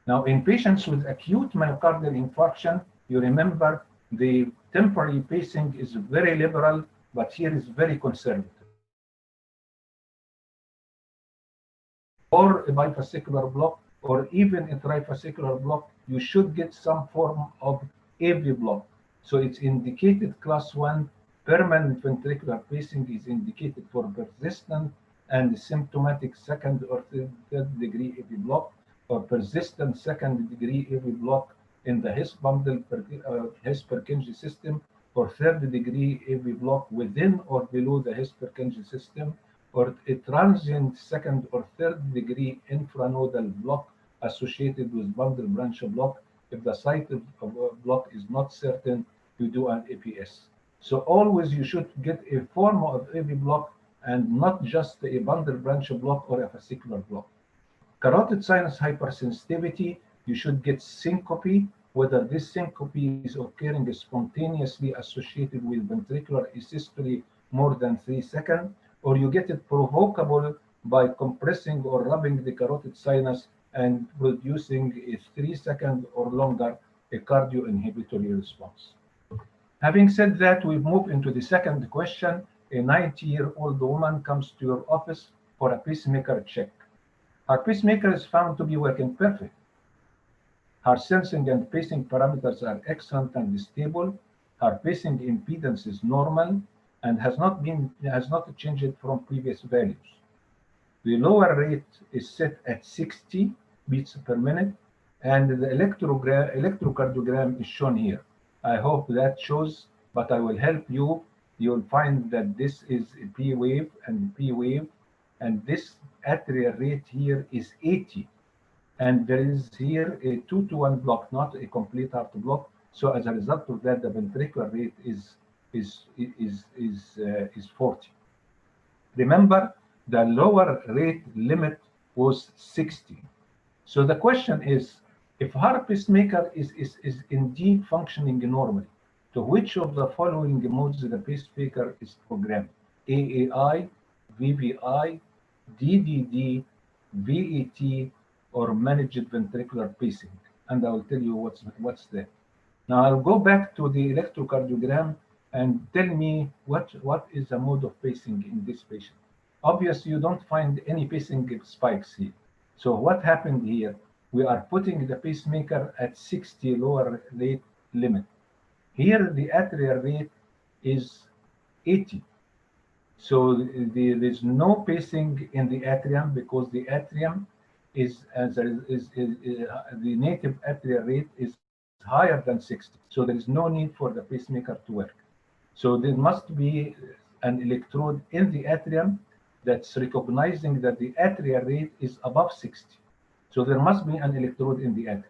Now, in patients with acute myocardial infarction, you remember the temporary pacing is very liberal, but here is very conservative. Or a bifascicular block, or even a trifascicular block, you should get some form of AV block. So it's indicated class 1. Permanent ventricular pacing is indicated for persistent and symptomatic second or third degree AV block, or persistent second degree AV block in the His bundle His Purkinje system, or third degree AV block within or below the His Purkinje system, or a transient second or third degree infranodal block associated with bundle branch block. If the site of block is not certain, you do an APS. So always you should get a form of AV block and not just a bundle branch block or a fascicular block. Carotid sinus hypersensitivity, you should get syncope, whether this syncope is occurring spontaneously associated with ventricular asystole more than 3 seconds, or you get it provocable by compressing or rubbing the carotid sinus and producing a 3-second or longer a cardio-inhibitory response. Having said that, we move into the second question. A 90-year-old woman comes to your office for a pacemaker check. Her pacemaker is found to be working perfect. Her sensing and pacing parameters are excellent and stable. Her pacing impedance is normal and has not changed from previous values. The lower rate is set at 60 beats per minute, and the electrocardiogram is shown here. I hope that shows, but I will help you. You'll find that this is a P wave and P wave, and this atrial rate here is 80. And there is here a 2-to-1 block, not a complete heart block. So as a result of that, the ventricular rate is 40. Remember, the lower rate limit was 60. So the question is, if her pacemaker is indeed functioning normally, to which of the following modes the pacemaker is programmed? AAI, VVI, DDD, VET, or managed ventricular pacing? And I will tell you what's there. Now I'll go back to the electrocardiogram and tell me what is the mode of pacing in this patient. Obviously, you don't find any pacing spikes here. So what happened here? We are putting the pacemaker at 60 lower rate limit. Here, the atrial rate is 80. So there is no pacing in the atrium because the atrium the native atrial rate is higher than 60. So there is no need for the pacemaker to work. So there must be an electrode in the atrium that's recognizing that the atrial rate is above 60. So there must be an electrode in the atrium.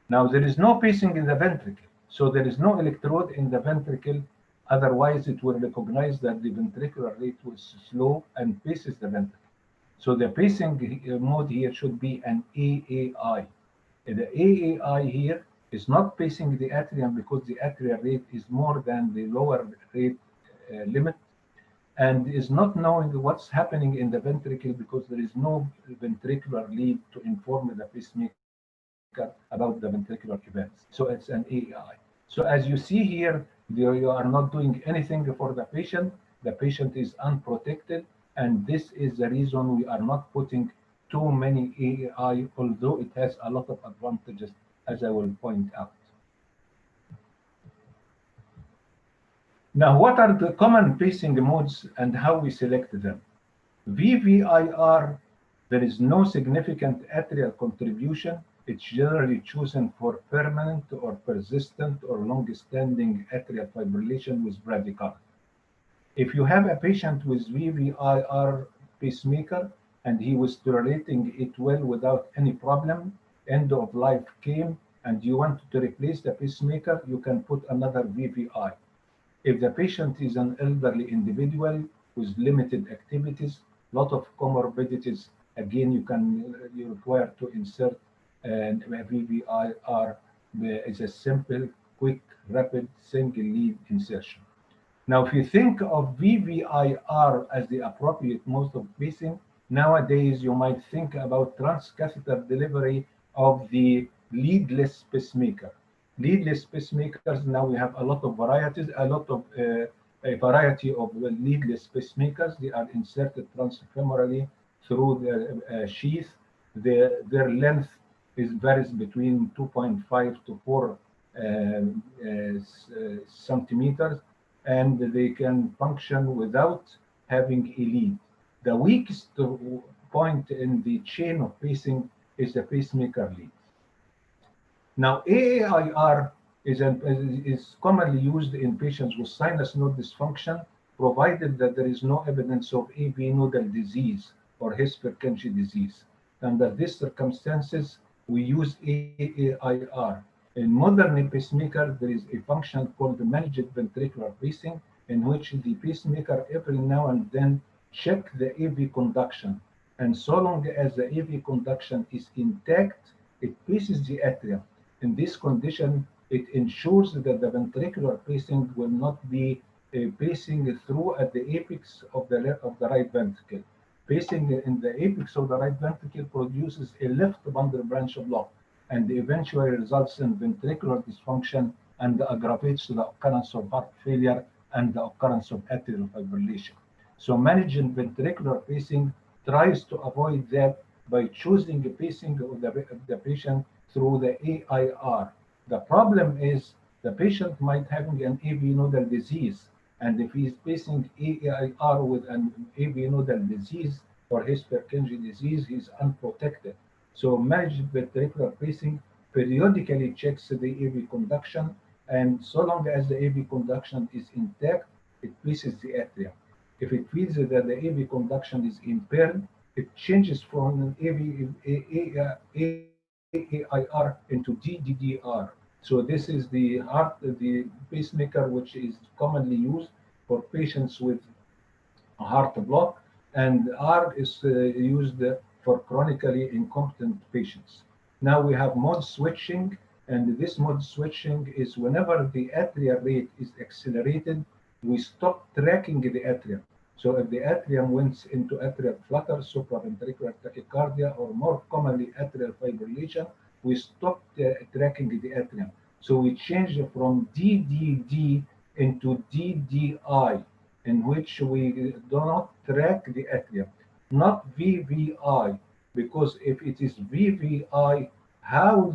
Now there is no pacing in the ventricle. So there is no electrode in the ventricle. Otherwise, it will recognize that the ventricular rate was slow and paces the ventricle. So the pacing mode here should be an AAI. The AAI here is not pacing the atrium because the atrial rate is more than the lower rate limit, and is not knowing what's happening in the ventricle because there is no ventricular lead to inform the pacemaker about the ventricular events. So it's an AAI. So as you see here, you are not doing anything for the patient. The patient is unprotected, and this is the reason we are not putting too many AAI, although it has a lot of advantages, as I will point out. Now, what are the common pacing modes and how we select them? VVIR, there is no significant atrial contribution. It's generally chosen for permanent or persistent or long-standing atrial fibrillation with bradycardia. If you have a patient with VVIR pacemaker and he was tolerating it well without any problem, end of life came, and you want to replace the pacemaker, you can put another VVI. If the patient is an elderly individual with limited activities, lot of comorbidities, again, you require to insert a VVIR. Is a simple, quick, rapid, single lead insertion. Now, if you think of VVIR as the appropriate mode of pacing, nowadays you might think about transcatheter delivery of the leadless pacemaker. Leadless pacemakers, now we have a lot of varieties, a variety of leadless pacemakers. They are inserted transfemorally through the sheath. Their length varies between 2.5 to 4 centimeters, and they can function without having a lead. The weakest point in the chain of pacing is the pacemaker lead. Now, AAIR is commonly used in patients with sinus node dysfunction, provided that there is no evidence of AV nodal disease or Hesper-Kenji disease. Under these circumstances, we use AAIR. In modern pacemaker, there is a function called the managed ventricular pacing, in which the pacemaker every now and then check the AV conduction. And so long as the AV conduction is intact, it paces the atrium. In this condition, it ensures that the ventricular pacing will not be pacing through at the apex of the right ventricle. Pacing in the apex of the right ventricle produces a left bundle branch block, and eventually results in ventricular dysfunction and aggravates the occurrence of heart failure and the occurrence of atrial fibrillation. So managing ventricular pacing tries to avoid that by choosing the pacing of the patient through the AIR. The problem is the patient might having an AV nodal disease, and if he's pacing AIR with an AV nodal disease or Hesper-Kenji disease, he's unprotected. So managed ventricular pacing periodically checks the AV conduction, and so long as the AV conduction is intact, it paces the atrium. If it feels that the AV conduction is impaired, it changes from AIR into DDDR. So this is the pacemaker which is commonly used for patients with a heart block, and R is used for chronically incompetent patients. Now we have mode switching, and this mode switching is whenever the atrial rate is accelerated, we stop tracking the atrium. So if the atrium went into atrial flutter, supraventricular tachycardia, or more commonly atrial fibrillation, we stop tracking the atrium. So we change from DDD into DDI, in which we do not track the atrium, not VVI, because if it is VVI, how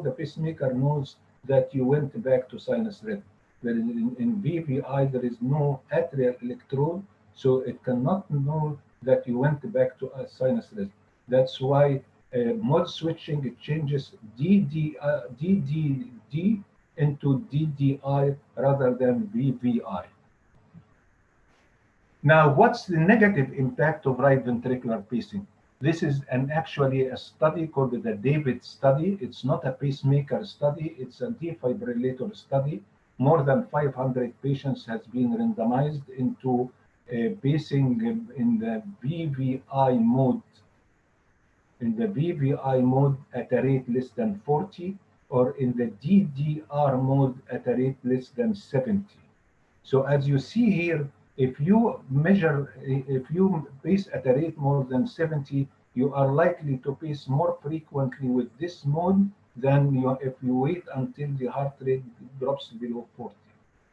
the pacemaker knows that you went back to sinus rhythm? But in VVI, there is no atrial electrode, so it cannot know that you went back to a sinus rhythm. That's why mode switching, it changes DDD into DDI rather than VVI. Now, what's the negative impact of right ventricular pacing? This is actually a study called the David study. It's not a pacemaker study, it's a defibrillator study. More than 500 patients has been randomized into pacing in the VVI mode. In the VVI mode at a rate less than 40, or in the DDR mode at a rate less than 70. So as you see here, if you pace at a rate more than 70, you are likely to pace more frequently with this mode than if you wait until the heart rate drops below 40.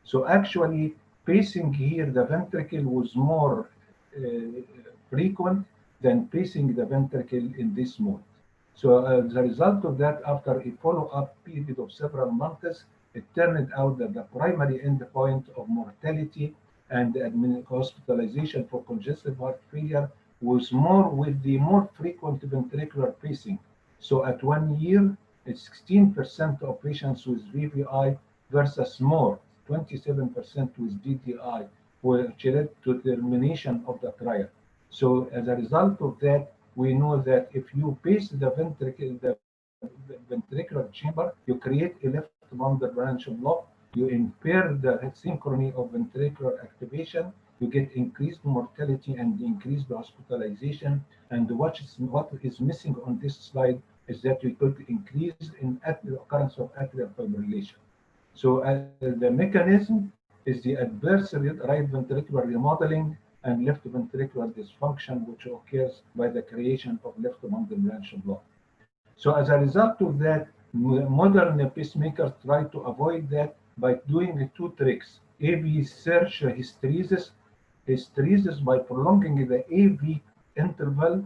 So actually, pacing here, the ventricle was more frequent than pacing the ventricle in this mode. So as a result of that, after a follow-up period of several months, it turned out that the primary endpoint of mortality and hospitalization for congestive heart failure was more with the more frequent ventricular pacing. So at 1 year, it's 16% of patients with VVI versus more, 27% with DDI, which led to termination of the trial. So as a result of that, we know that if you pace the ventricular chamber, you create a left bundle branch block, you impair the synchrony of ventricular activation, you get increased mortality and increased hospitalization. And what is missing on this slide is that we could increase in occurrence of atrial fibrillation. So the mechanism is the adverse right ventricular remodeling and left ventricular dysfunction, which occurs by the creation of left bundle branch block. So as a result of that, modern pacemakers try to avoid that by doing two tricks. AV search hysteresis by prolonging the AV interval.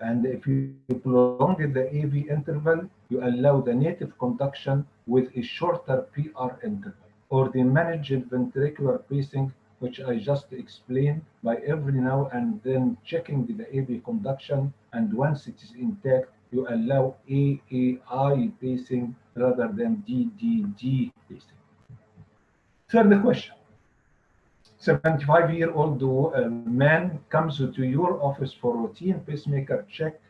And if you prolong the AV interval, you allow the native conduction with a shorter PR interval, or the managed ventricular pacing, which I just explained, by every now and then checking the AV conduction, and once it is intact, you allow AAI pacing rather than DDD pacing. Third question. 75-year-old man comes to your office for routine pacemaker check.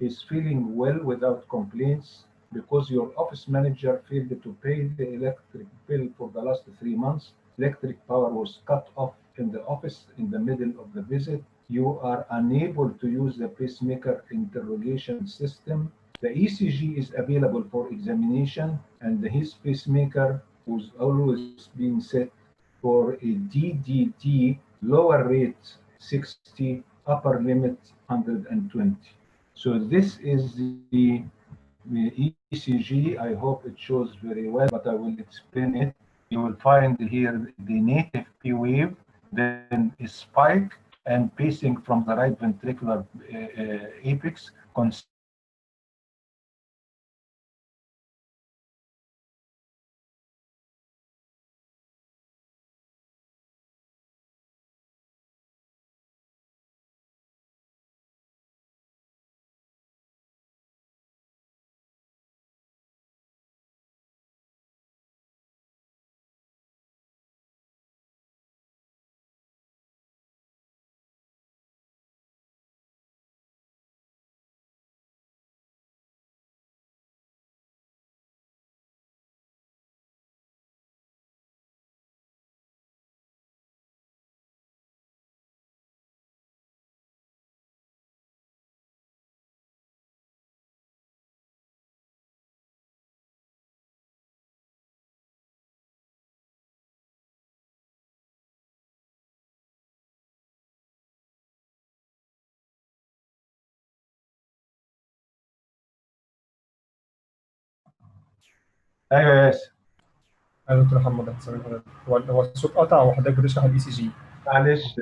Is feeling well without complaints because your office manager failed to pay the electric bill for the last 3 months. Electric power was cut off in the office in the middle of the visit. You are unable to use the pacemaker interrogation system. The ECG is available for examination, and his pacemaker was always being set for a DDD lower rate 60, upper limit 120. So this is the ECG. I hope it shows very well, but I will explain it. You will find here the native P wave, then a spike and pacing from the right ventricular apex. Yes. يا دكتور محمد هتسأل حضرتك، هو الصوت قطع وحضرتك بتشرح الاي سي جي. معلش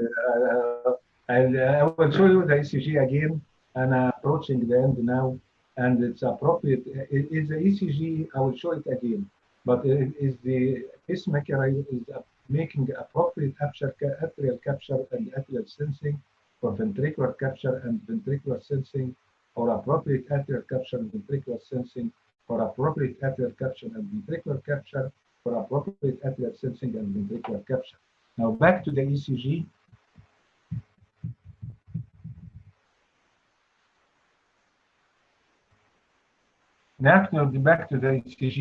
I will show you the ECG again and approaching the end now, and it's appropriate. Is the ECG, I will show it again, but is the pacemaker is making appropriate atrial capture and atrial sensing for ventricular capture and ventricular sensing, or appropriate atrial capture and ventricular sensing for appropriate atrial capture and ventricular capture for appropriate atrial sensing and ventricular capture. Now back to the ECG. Now back to the ECG.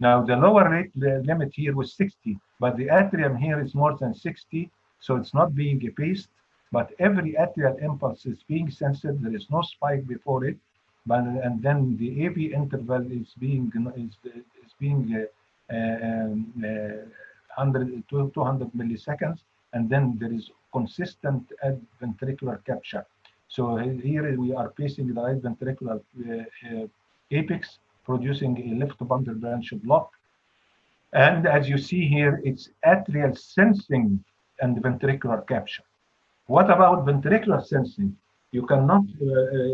Now the lower rate limit here was 60, but the atrium here is more than 60, so it's not being paced. But every atrial impulse is being sensed. There is no spike before it, and then the AV interval is being 100 to 200 milliseconds, and then there is consistent ventricular capture. So here we are pacing the right ventricular apex, producing a left bundle branch block. And as you see here, it's atrial sensing and ventricular capture. What about ventricular sensing? You cannot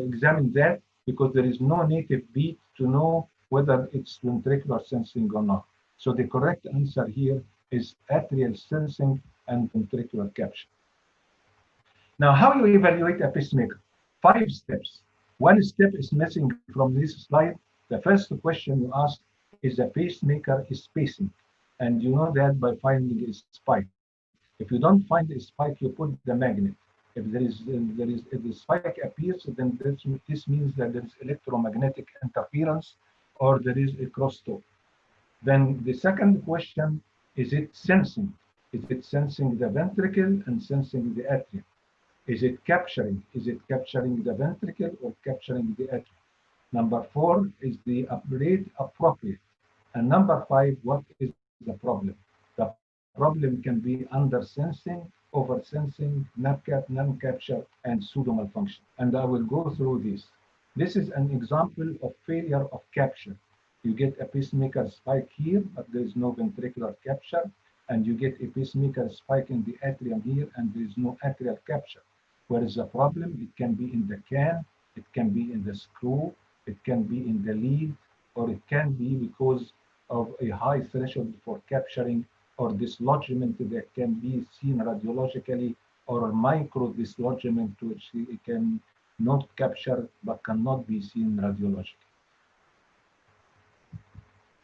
examine that because there is no native beat to know whether it's ventricular sensing or not. So the correct answer here is atrial sensing and ventricular capture. Now, how you evaluate a pacemaker? 5 steps. One step is missing from this slide. The first question you ask is the pacemaker is pacing, and you know that by finding a spike. If you don't find a spike, you put the magnet. If the spike appears, then this means that there is electromagnetic interference or there is a crosstalk. Then the second question, is it sensing? Is it sensing the ventricle and sensing the atrium? Is it capturing? Is it capturing the ventricle or capturing the atrium? Number 4, is the rate appropriate? And number 5, what is the problem? The problem can be under sensing, over sensing, non-capture, and pseudo malfunction. And I will go through this. This is an example of failure of capture. You get a pacemaker spike here, but there is no ventricular capture. And you get a pacemaker spike in the atrium here, and there is no atrial capture. Where is the problem? It can be in the can, it can be in the screw, it can be in the lead, or it can be because of a high threshold for capturing or dislodgement that can be seen radiologically, or a micro dislodgement which it can not capture but cannot be seen radiologically.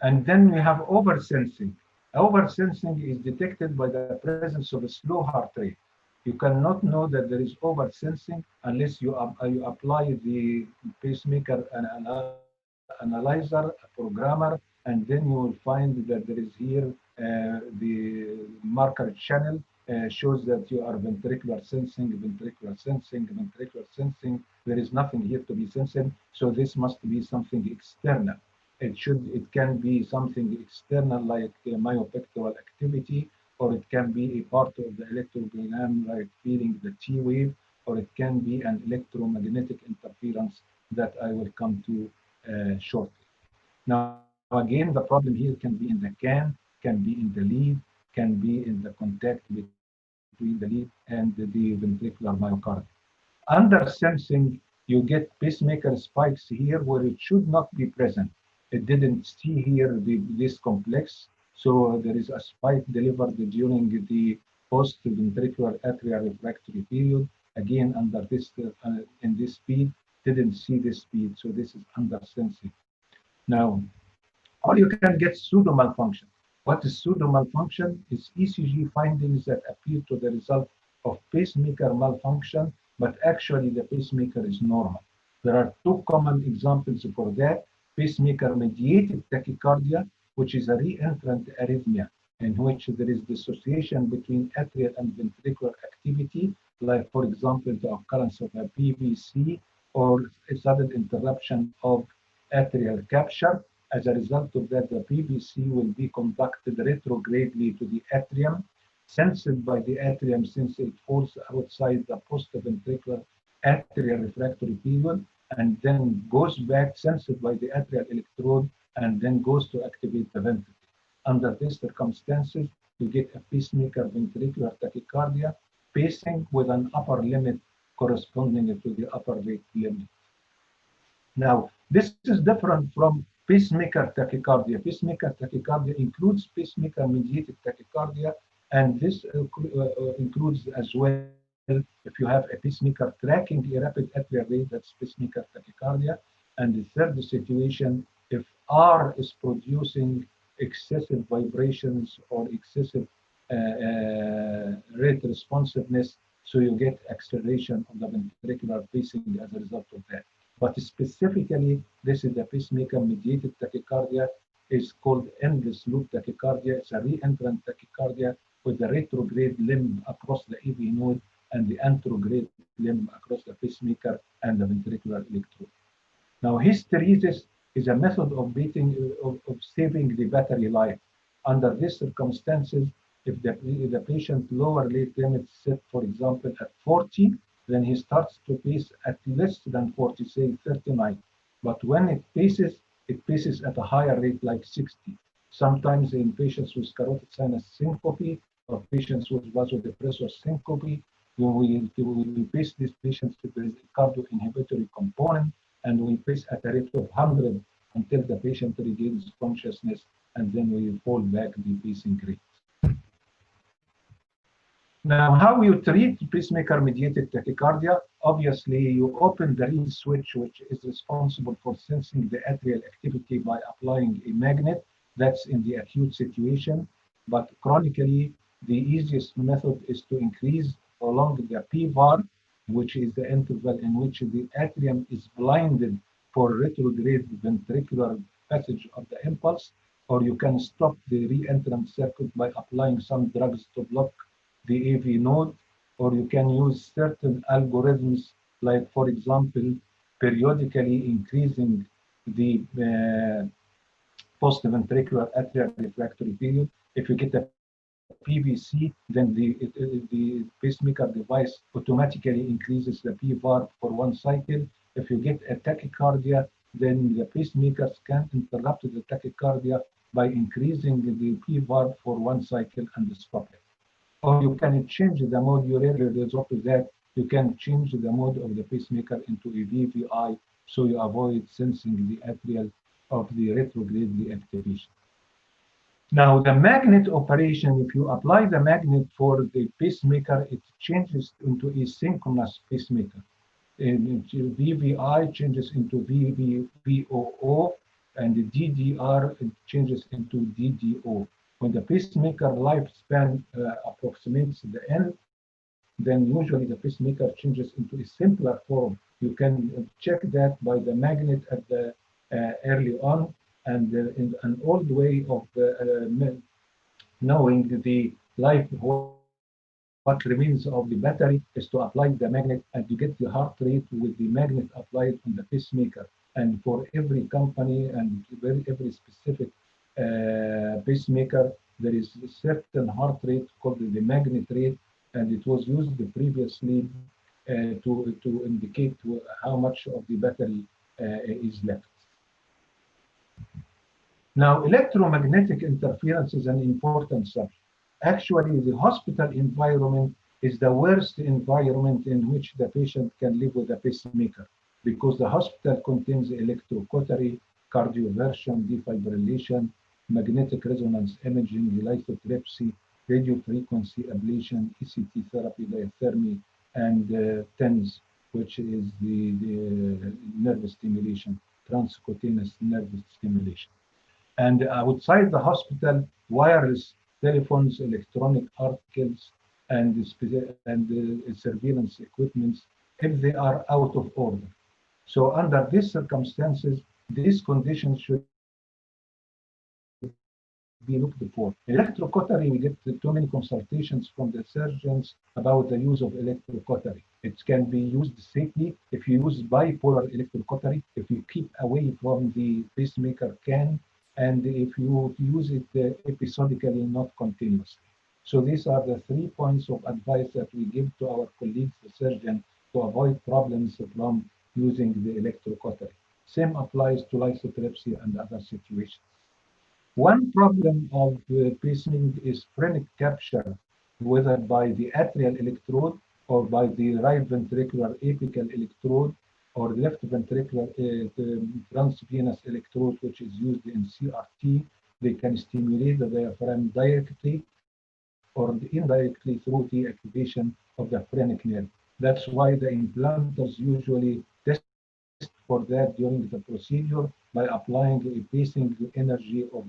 And then we have oversensing. Oversensing is detected by the presence of a slow heart rate. You cannot know that there is oversensing unless you apply the pacemaker analyzer, a programmer, and then you will find that there is here the marker channel shows that you are ventricular sensing, ventricular sensing, ventricular sensing. There is nothing here to be sensing, so this must be something external. It can be something external like myopectoral activity, or it can be a part of the electrogram like feeling the T wave, or it can be an electromagnetic interference that I will come to shortly. Now, again, the problem here can be in the can, can be in the lead, can be in the contact between the lead and the ventricular myocardium. Under sensing, you get pacemaker spikes here where it should not be present. It didn't see here this complex, so there is a spike delivered during the post-ventricular atrial refractory period. Again, under this in this speed, didn't see this speed, so this is under sensing. Now, or you can get pseudo malfunction. What is pseudo malfunction? Is ECG findings that appear to the result of pacemaker malfunction, but actually the pacemaker is normal. There are 2 common examples for that. Pacemaker-mediated tachycardia, which is a reentrant arrhythmia in which there is dissociation between atrial and ventricular activity, like, for example, the occurrence of a PVC or a sudden interruption of atrial capture. As a result of that, the PVC will be conducted retrogradely to the atrium, sensed by the atrium since it falls outside the post-ventricular atrial refractory period, and then goes back, sensed by the atrial electrode, and then goes to activate the ventricle. Under these circumstances, you get a pacemaker ventricular tachycardia pacing with an upper limit corresponding to the upper rate limit. Now, this is different from pacemaker tachycardia. Pacemaker tachycardia includes pacemaker-mediated tachycardia, and this includes as well if you have a pacemaker tracking a rapid atrial rate, that's pacemaker tachycardia. And the third situation, if R is producing excessive vibrations or excessive rate responsiveness, so you get acceleration of the ventricular pacing as a result of that. But specifically, this is the pacemaker-mediated tachycardia. Is called endless loop tachycardia. It's a re-entrant tachycardia with the retrograde limb across the AV node and the anterograde limb across the pacemaker and the ventricular electrode. Now, hysteresis is a method of saving the battery life. Under these circumstances, if the patient lower rate limit set, for example, at 40, then he starts to pace at less than 40, say 39. But when it paces at a higher rate like 60. Sometimes in patients with carotid sinus syncope or patients with vasodepressor syncope, we pace these patients with the cardio inhibitory component, and we pace at a rate of 100 until the patient regains consciousness, and then we fall back the pacing rate. Now, how you treat pacemaker-mediated tachycardia? Obviously, you open the reed switch, which is responsible for sensing the atrial activity by applying a magnet. That's in the acute situation. But chronically, the easiest method is to increase along the P-var, which is the interval in which the atrium is blinded for retrograde ventricular passage of the impulse, or you can stop the re-entrant circuit by applying some drugs to block the AV node, or you can use certain algorithms, like, for example, periodically increasing the post-ventricular atrial refractory period. If you get a PVC, then the pacemaker device automatically increases the P-var for one cycle. If you get a tachycardia, then the pacemakers can interrupt the tachycardia by increasing the P-var for one cycle and stop it. Or you can change the mode. You rarely resort to that. You can change the mode of the pacemaker into a VVI, so you avoid sensing the atrial of the retrograde deactivation. Now, the magnet operation, if you apply the magnet for the pacemaker, it changes into a synchronous pacemaker. VVI changes into VOO, and the DDR changes into DDO. When the pacemaker lifespan approximates the end, then usually the pacemaker changes into a simpler form. You can check that by the magnet at the early on, and in an old way of knowing the life, what remains of the battery, is to apply the magnet, and you get the heart rate with the magnet applied on the pacemaker. And for every company and every specific pacemaker, there is a certain heart rate called the magnet rate, and it was used previously to indicate how much of the battery is left. Now, electromagnetic interference is an important subject. Actually, the hospital environment is the worst environment in which the patient can live with a pacemaker, because the hospital contains electrocautery, cardioversion, defibrillation, magnetic resonance imaging, lithotripsy, radiofrequency ablation, ECT therapy, diathermy, and TENS, which is the nerve stimulation, transcutaneous nerve stimulation. And outside the hospital, wireless telephones, electronic articles, and surveillance equipments, if they are out of order. So under these circumstances, these conditions should be looked for. Electrocautery, we get too many consultations from the surgeons about the use of electrocautery. It can be used safely if you use bipolar electrocautery, if you keep away from the pacemaker can, and if you use it episodically, not continuously. So these are the 3 points of advice that we give to our colleagues, the surgeon, to avoid problems from using the electrocautery. Same applies to lithotripsy and other situations. One problem of pacing is phrenic capture, whether by the atrial electrode or by the right ventricular apical electrode or left ventricular transvenous electrode, which is used in CRT. They can stimulate the diaphragm directly or indirectly through the activation of the phrenic nerve. That's why the implanters usually test for that during the procedure by applying a pacing energy of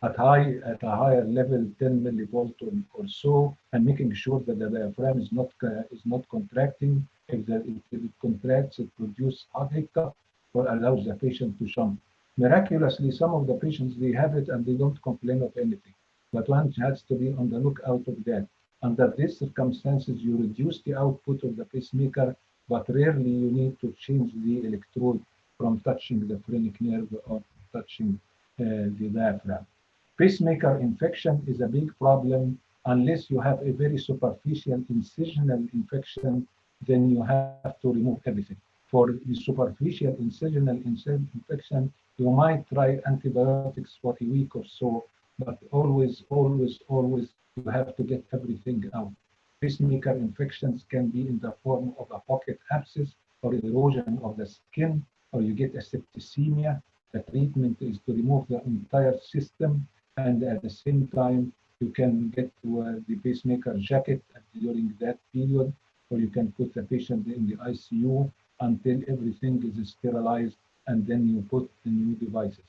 at a higher level, 10 millivolt or so, and making sure that the diaphragm is not contracting. If it contracts, it produces hot hiccup or allows the patient to jump. Miraculously, some of the patients, they have it and they don't complain of anything. But one has to be on the lookout of that. Under these circumstances, you reduce the output of the pacemaker, but rarely you need to change the electrode from touching the phrenic nerve or touching the diaphragm. Pacemaker infection is a big problem. Unless you have a very superficial incisional infection, then you have to remove everything. For the superficial incisional infection, you might try antibiotics for a week or so, but always you have to get everything out. Pacemaker infections can be in the form of a pocket abscess or erosion of the skin, or you get a septicemia. The treatment is to remove the entire system, and at the same time, you can get the pacemaker jacket during that period, or you can put the patient in the ICU until everything is sterilized, and then you put the new devices.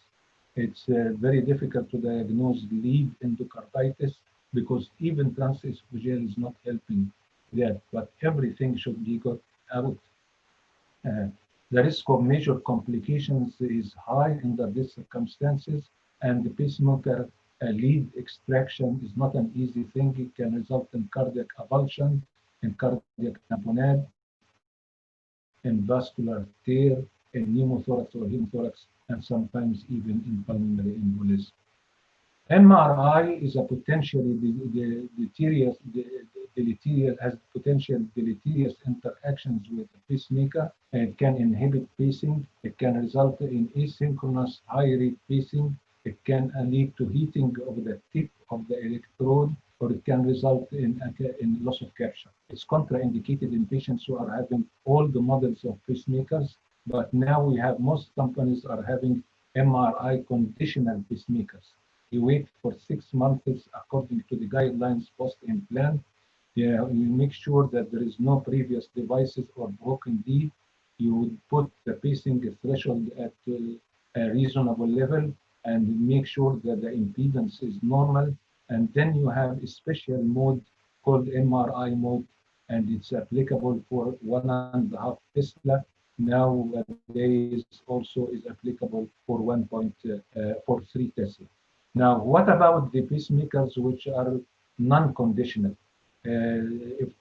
It's very difficult to diagnose lead endocarditis because even transesophageal is not helping that, but everything should be got out. The risk of major complications is high under these circumstances, and the pacemaker lead extraction is not an easy thing. It can result in cardiac avulsion, in cardiac tamponade, in vascular tear, in pneumothorax or hemothorax, and sometimes even in pulmonary embolism. MRI is a potentially deleterious interactions with the pacemaker. It can inhibit pacing. It can result in asynchronous high rate pacing. It can lead to heating of the tip of the electrode, or it can result in loss of capture. It's contraindicated in patients who are having all the models of pacemakers, but now we have most companies are having MRI conditional pacemakers. You wait for 6 months according to the guidelines post-implant. You make sure that there is no previous devices or broken lead. You would put the pacing threshold at a reasonable level and make sure that the impedance is normal. And then you have a special mode called MRI mode, and it's applicable for 1.5 Tesla. Nowadays also is applicable for 3 Tesla. Now, what about the pacemakers which are non-conditional? If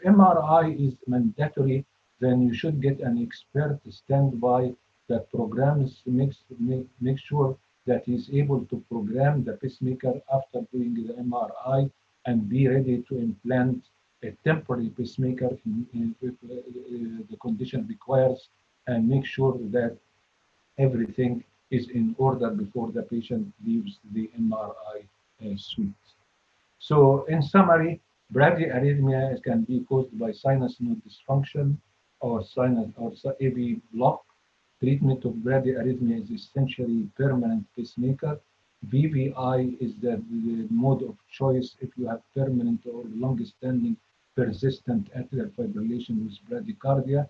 MRI is mandatory, then you should get an expert standby that programs, make sure that he's able to program the pacemaker after doing the MRI and be ready to implant a temporary pacemaker if the condition requires, and make sure that everything is in order before the patient leaves the MRI suite. So in summary, bradyarrhythmia can be caused by sinus node dysfunction or AV block. Treatment of bradyarrhythmia is essentially permanent pacemaker. VVI is the mode of choice if you have permanent or long-standing persistent atrial fibrillation with bradycardia.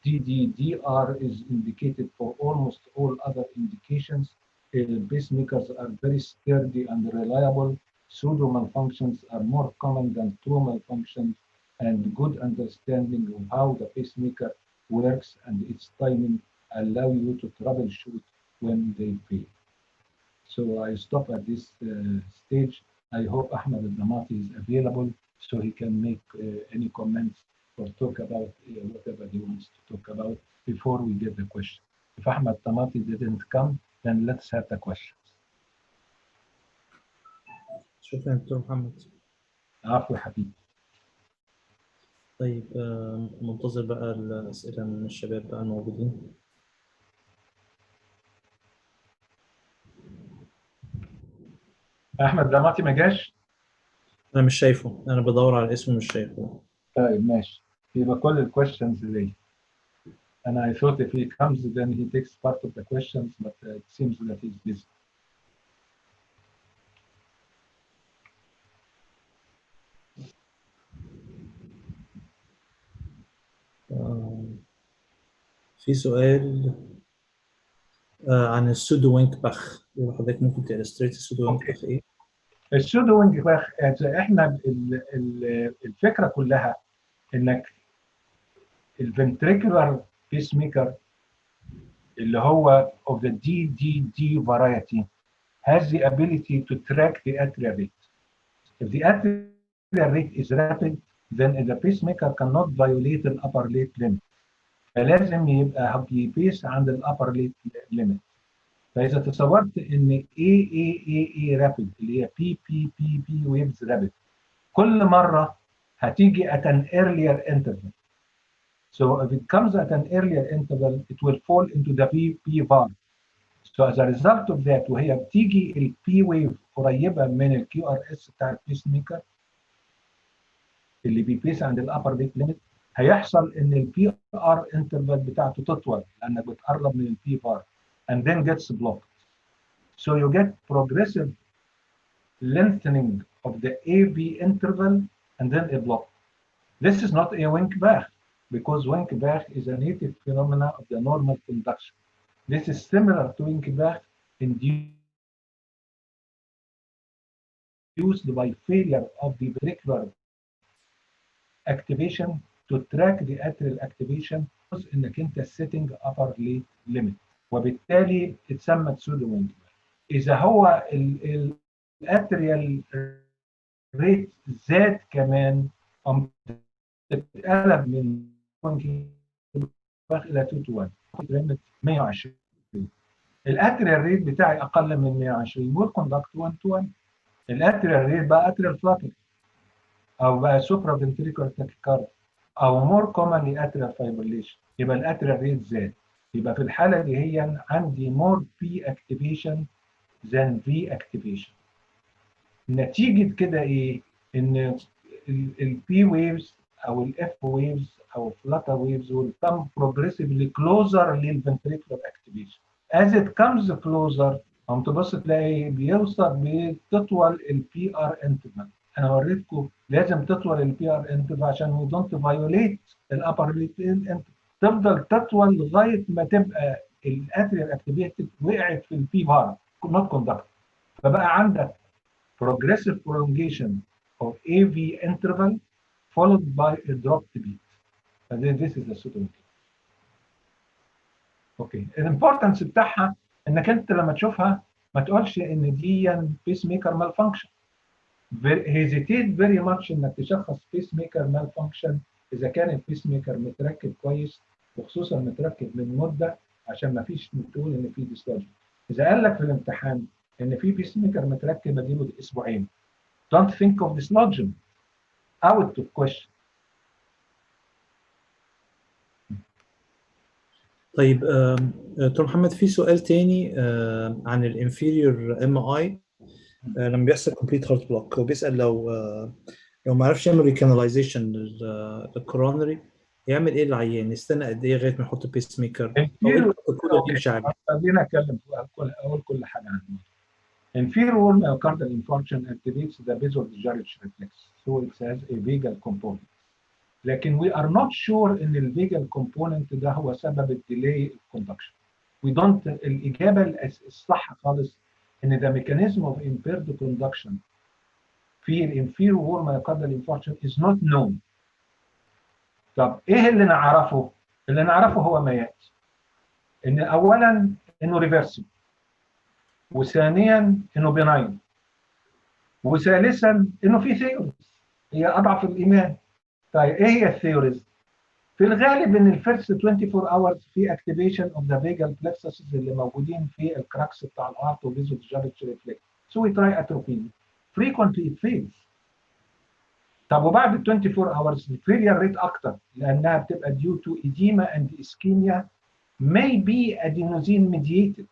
DDR is indicated for almost all other indications. Pacemakers are very sturdy and reliable. Pseudo malfunctions are more common than true malfunctions, and good understanding of how the pacemaker works and its timing allow you to troubleshoot when they fail. So I stop at this stage. I hope Ahmed Al-Damati is available so he can make any comments or talk about whatever he wants to talk about before we get the question. If Ahmed Al-Damati didn't come, then let's have the questions. شكرا دكتور محمد. عفوا حبيبي. طيب منتظر بقى الأسئلة من الشباب بقى الموجودين. احمد دلوقتي ما جاش؟ انا مش شايفه، انا بدور على اسمه مش شايفه. طيب ماشي، يبقى كل الكويشنز ليه. And I thought if he comes then he takes part of the questions, but it seems that he's busy. في سؤال عن السودو وينك باخ، حضرتك ممكن تإلستريت السودو وينك باخ ايه؟ السودو وينج باخ، احنا الفكره كلها انك الفنتريكولار بيس ميكر اللي هو of the DDD variety has the ability to track the atrial rate. If the atrial rate is rapid, then the pacemaker cannot violate the upper rate limit. فلازم يبقى بيبيس عند الابر ليت ليميت. فاذا تصورت ان اي رابيد اللي هي بي ويفز رابيد كل مره هتيجي at an earlier interval. So if it comes at an earlier interval, it will fall into the P bar. So as a result of that وهي بتيجي البي ويف قريبه من الكيو ار اس بتاع البيس ميكر اللي بيبيس عند الابر ليت ليميت، هيحصل ان البي ار انترفال بتاعته تطول لانك بتقرب من البي بار and then gets blocked. So you get progressive lengthening of the AV interval and then a block. This is not a Wink-Bach because Wink-Bach is a native phenomena of the normal conduction. This is similar to Wink-Bach induced by failure of the ventricular activation to track the atrial activation because انك انت setting upper limit وبالتالي اتسمى سودو Wink-Bach. اذا هو الاتريال ريت زاد كمان تتقلب من الى 2 to 1 ليميت 120. الاتريال ريت بتاعي اقل من 120 والكوندكت 1 to 1. الاتريال ريت بقى اتريال فلاتر او بقى سوبرا فنتريكولار تاكيكارد او مور كومنلي اتريال فايبريليشن، يبقى الاتريال ريت زاد. يبقى في الحاله دي هي عندي مور بي اكتيفيشن ذان في اكتيفيشن. نتيجه كده ايه؟ ان البي ويفز او الاف ويفز او الفلاتر ويفز will come progressively closer للفنتريكولار اكتيفيشن. As it comes closer هم تبص تلاقي بيوصل بتطول البي ار انترفال. انا وريتكم لازم تطول البي ار انترفال عشان we don't violate الابر انترفال، تفضل تطول لغايه ما تبقى الاتريال اكتيفيتي وقعت في البي بار نوت كوندكت. فبقى عندك progressive prolongation of AV interval followed by a dropped beat. And then this is the pseudo. اوكي، الامبورتنس بتاعها انك انت لما تشوفها ما تقولش ان دي بيس ميكر مال فانكشن. هيزيتيت فيري ماتش انك تشخص بيس ميكر مال فانكشن اذا كان البيس ميكر متركب كويس وخصوصا متركب من مده عشان ما فيش تقول ان في ديسلوجن. اذا قال لك في الامتحان ان في بيس ميكر متركب اديله اسبوعين، don't think of dislodging. out of question. طيب دكتور محمد، في سؤال تاني عن الانفيريور ام اي لما بيحصل كومبليت هارت بلوك. هو بيسأل لو ما عرفش يعمل ريكاناليزيشن للكورونري يعمل ايه العيان؟ يستنى قد ايه لغايه ما يحط بيس ميكر؟ او ايه البروتوكول اللي يمشي عليه؟ خلينا اتكلم اقول كل حاجه عنه. Inferior myocardial infarction activates the vasovagal reflex, so it has a vagal component. لكن we are not sure ان الفيجال كومبوننت ده هو سبب الديلي الكوندكشن. We don't الاجابه الصح خالص ان the mechanism of impaired conduction في الانفيريور مايوكاردال انفاركشن is not known. طب ايه اللي نعرفه؟ اللي نعرفه هو ميات. ان اولا انه ريفرسبل، وثانيا انه بناين، وثالثا انه في ثيوريز هي اضعف الايمان. طيب ايه هي الثيوريز؟ في الغالب ان الفيرست 24 اورز في اكتيفيشن اوف ذا فيجال بلكسس اللي موجودين في الكراكس بتاع الهارت وفيزوفيجال ريفلكس. سو وي تراي اتروبين frequently it fails. طب وبعد ال 24 اورز الفيلير ريت اكتر لانها بتبقى due to edema and ischemia may be adenosine mediated.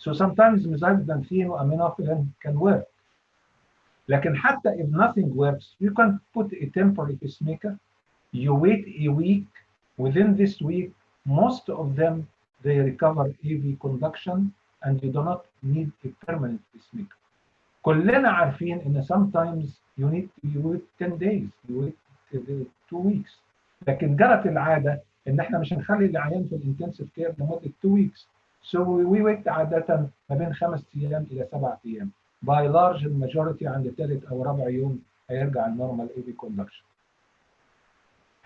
So sometimes methylxanthine or aminophylline can work. لكن حتى if nothing works you can put a temporary pacemaker. You wait a week. Within this week most of them they recover AV conduction and you do not need a permanent pacemaker. كلنا عارفين ان sometimes you wait 10 days, you wait 2 weeks. لكن جرت العاده ان احنا مش هنخلي العيان في الانتنسيف كير لمده 2 weeks. So we wait عاده ما بين 5 ايام الى 7 ايام. By large majority عند ثالث او رابع يوم هيرجع النورمال AV conduction.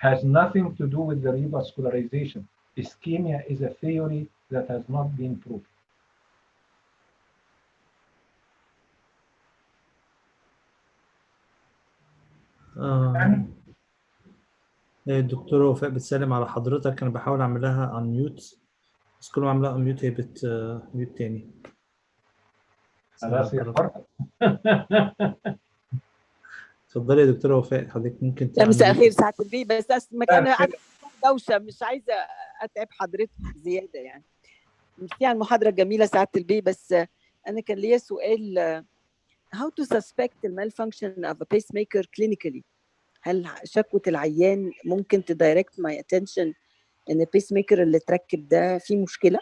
Has nothing to do with the revascularization. Ischemia is a theory that has not been proved. الدكتور وفاء بتسلم على حضرتك. انا بحاول اعمل لها انميوت بس كل ما اعملها انميوت هي ميوت تاني. خلاص يا فرق. اتفضلي يا دكتوره وفاء، حضرتك ممكن مساء الخير سعاده البيه. بس اسمك انا دوشه، مش عايزه اتعب حضرتك زياده يعني. ميرسي على المحاضره الجميله سعاده البيه. بس انا كان ليا سؤال how to suspect the malfunction of a pacemaker clinically. هل شكوى العيان ممكن تدايركت my attention ان البيس ميكر اللي اتركب ده فيه مشكله؟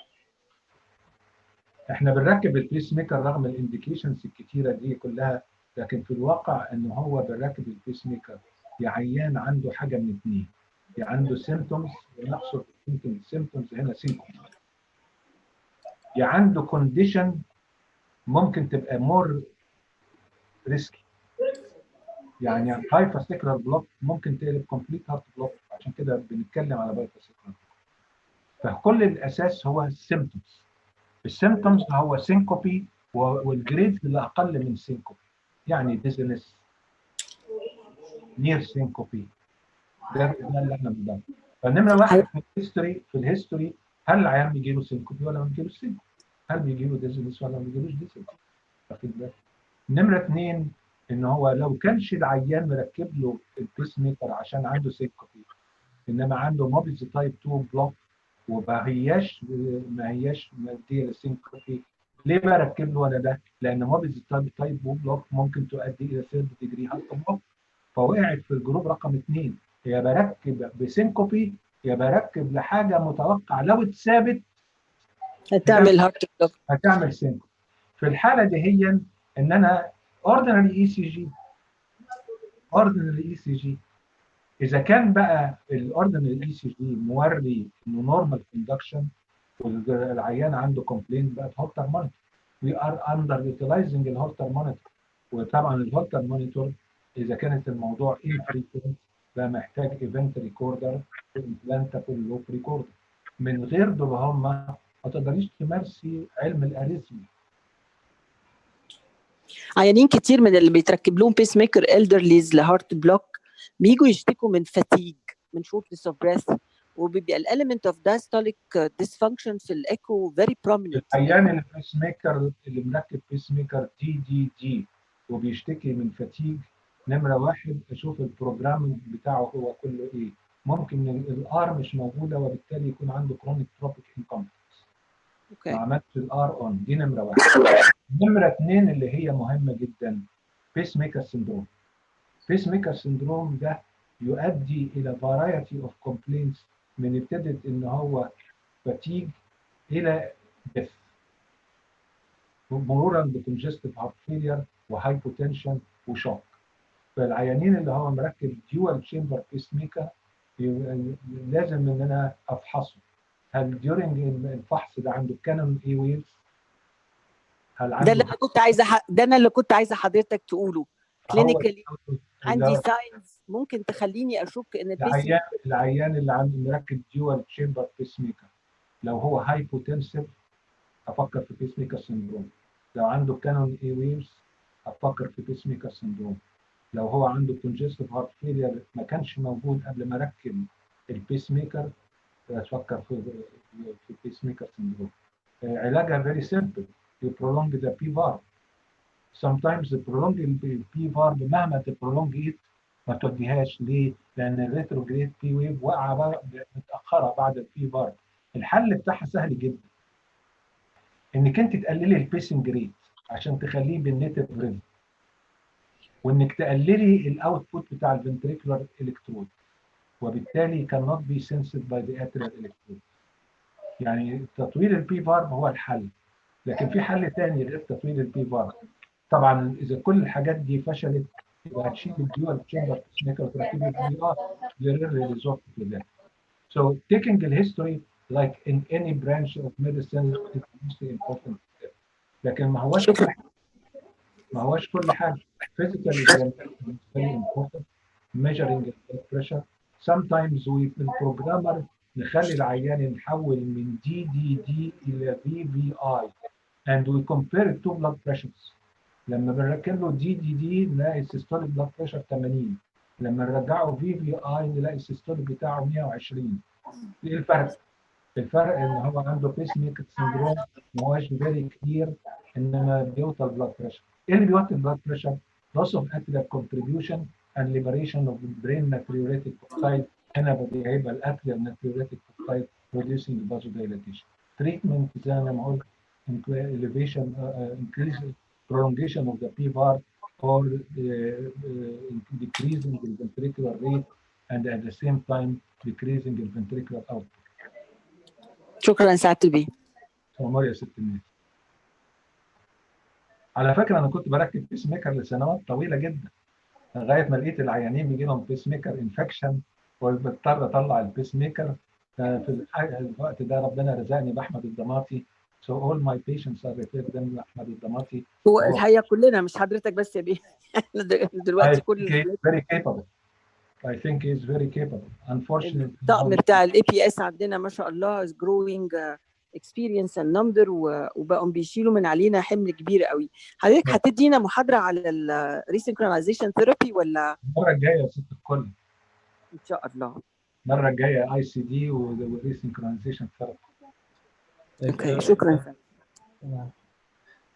احنا بنركب البيس ميكر رغم الانديكيشنز الكتيره دي كلها، لكن في الواقع ان هو بنركب البيس ميكر يا عيان عنده حاجه من اثنين، يا عنده سيمبتومز ونقصد يمكن السيمبتومز هنا سينكوب، يا عنده كونديشن ممكن تبقى مور ريسكي. يعني هاي فاسيكولار بلوك ممكن تقلب كومبليت هارت بلوك، عشان كده بنتكلم على باي فاسيكولار. فكل الاساس هو السيمبتومز. السيمبتومز هو سينكوبي والجريد اللي اقل من سينكوبي، يعني ديزنس نير سينكوبي. ده اللي احنا بندور. فالنمره واحد في الهيستوري هل العيان بيجي له سينكوبي ولا ما بيجيلوش سينكوبي؟ هل بيجي له ديزنس ولا ما بيجيلوش ديزنس؟ واخد بالك؟ نمره اثنين ان هو لو كانش العيان مركب له البيس ميكر عشان عنده سينكوبي، انما عنده موبيلز تايب 2 بلوك وما هياش ماديه للسينكوبي، ليه بركب له ولا ده؟ لان موبيلز تايب 2 بلوك ممكن تؤدي الى ثيرد ديجري هارت بلوك، فوقعت في الجروب رقم 2. يا بركب بسينكوبي يا بركب لحاجه متوقع لو اتثابت هتعمل هارت بلوك، هتعمل سينكوبي. في الحاله دي هي ان انا اوردينري اي سي جي اذا كان بقى الاوردينري اي سي جي موري انه نورمال كوندكشن والعيان عنده كومبلين بقى هولتر مونيتور. وي ار اندر يوتيلايزنج الهولتر مونيتور، وطبعا الهولتر مونيتور اذا كانت الموضوع انفريكونت بقى محتاج ايفنت ريكوردر وامبلانتابل لوب ريكوردر. من غير دول هم ما تقدريش تمارسي علم الاريثميا. عيانين كتير من اللي بيتركب لهم بيس ميكر الدرليز لهارت بلوك بيجوا يشتكوا من فاتيج، من شورتنس اوف بريث، وبيبقى الاليمنت اوف دايستوليك ديسفانكشن في الايكو فيري بروميننت. العيان البيس ميكر اللي مركب بيس ميكر دي وبيشتكي من فاتيج، نمره واحد اشوف البروجرام بتاعه هو كله ايه. ممكن الار مش موجوده وبالتالي يكون عنده كرونيك تروبيك انكومبتنس. ما عملتش الار اون، دي نمره واحد. نمره اثنين اللي هي مهمه جدا، بيس ميكر سندروم. بيس ميكر سندروم ده يؤدي الى فرايتي اوف كومبلينتس، من ابتدت ان هو فاتيج الى ديث، مرورا بكونجستيف هارت فيلير وهايبوتنشن وشوك. فالعيانين اللي هو مركب ديوال تشامبر بيس ميكر لازم ان انا افحصه. هل ديورنج الفحص ده عنده كانون اي ويفز؟ هل عنده ده اللي كنت عايزه حضرتك تقوله. كلينيكالي عندي ساينز ممكن تخليني اشك ان العيان اللي عنده مركب ديوال تشامبر بيس ميكر لو هو هايبوتنسيف افكر في بيس ميكر سندروم. لو عنده كانون اي ويفز افكر في بيس ميكر سندروم. لو هو عنده كونجستيف هارت فيلير ما كانش موجود قبل ما اركب البيس ميكر افكر في بيس ميكر سندروم. علاجها فيري سيمبل، you prolong the P valve. sometimes prolong the P valve مهما تبرولونج ما توديهاش. ليه؟ لان الريتروجريد بي ويف واقعه متاخره بعد البي فالف. الحل بتاعها سهل جدا، انك انت تقللي البيسنج ريت عشان تخليه بالنيتف ريزم. وانك تقللي الاوتبوت بتاع الفنتريكولار الكترود، وبالتالي cannot be sensed by the atrial electrode. يعني تطوير البي فارب هو الحل، لكن في حل ثاني غير تطوير البي فارب. طبعا اذا كل الحاجات دي فشلت يبقى هتشيل الديوال تشامبر بيسميكر وتركبي البي ار يريزولت to that. So taking the history like in any branch of medicine is most important step. لكن ما هوش كل حاجه. Physical examination is very important. Measuring the blood pressure. Sometimes we في البروجرامر نخلي العيان نحول من دي الى VVI and we compare two blood pressures. لما بنركب له دي نلاقي السيستوليك بلاد بريشر 80، لما نرجعه VVI نلاقي السيستوليك بتاعه 120. ايه الفرق؟ الفرق ان هو عنده بيس ميكر سندروم ما هوش فيري كلير، انما بيوطى البلاد بريشر. ايه اللي بيوطي البلاد بريشر؟ loss of atrial contribution and liberation of the brain natriuretic peptide. هنا هيبقى الاتريال natriuretic peptide reducing the vasodilation. treatment زي ما قلت elevation increase prolongation of the PVAR or decreasing the ventricular rate and at the same time decreasing the ventricular output. شكرا سعادة البيه. عمر يا ست الناس. على فكره انا كنت بركب بيس ميكر لسنوات طويله جدا لغايه ما لقيت العيانين بيجي لهم بيس ميكر انفكشن وبضطر اطلع البيس ميكر. في الوقت ده ربنا رزقني باحمد الضماطي. So all my patients are referred them لاحمد الضماطي. هو الحقيقه كلنا مش حضرتك بس يا بيه. دلوقتي كل very capable. I think he's very capable. Unfortunately الطقم بتاع الاي بي اس عندنا ما شاء الله is growing experience and number وبقوا بيشيلوا من علينا حمل كبير قوي. حضرتك هتدينا محاضره على الريسنكرونايزيشن ثيرابي ولا المره الجايه يا ست الكل؟ ان شاء الله المره الجايه اي سي دي وريسنكرونايزيشن ثيرابي. اوكي شكرا.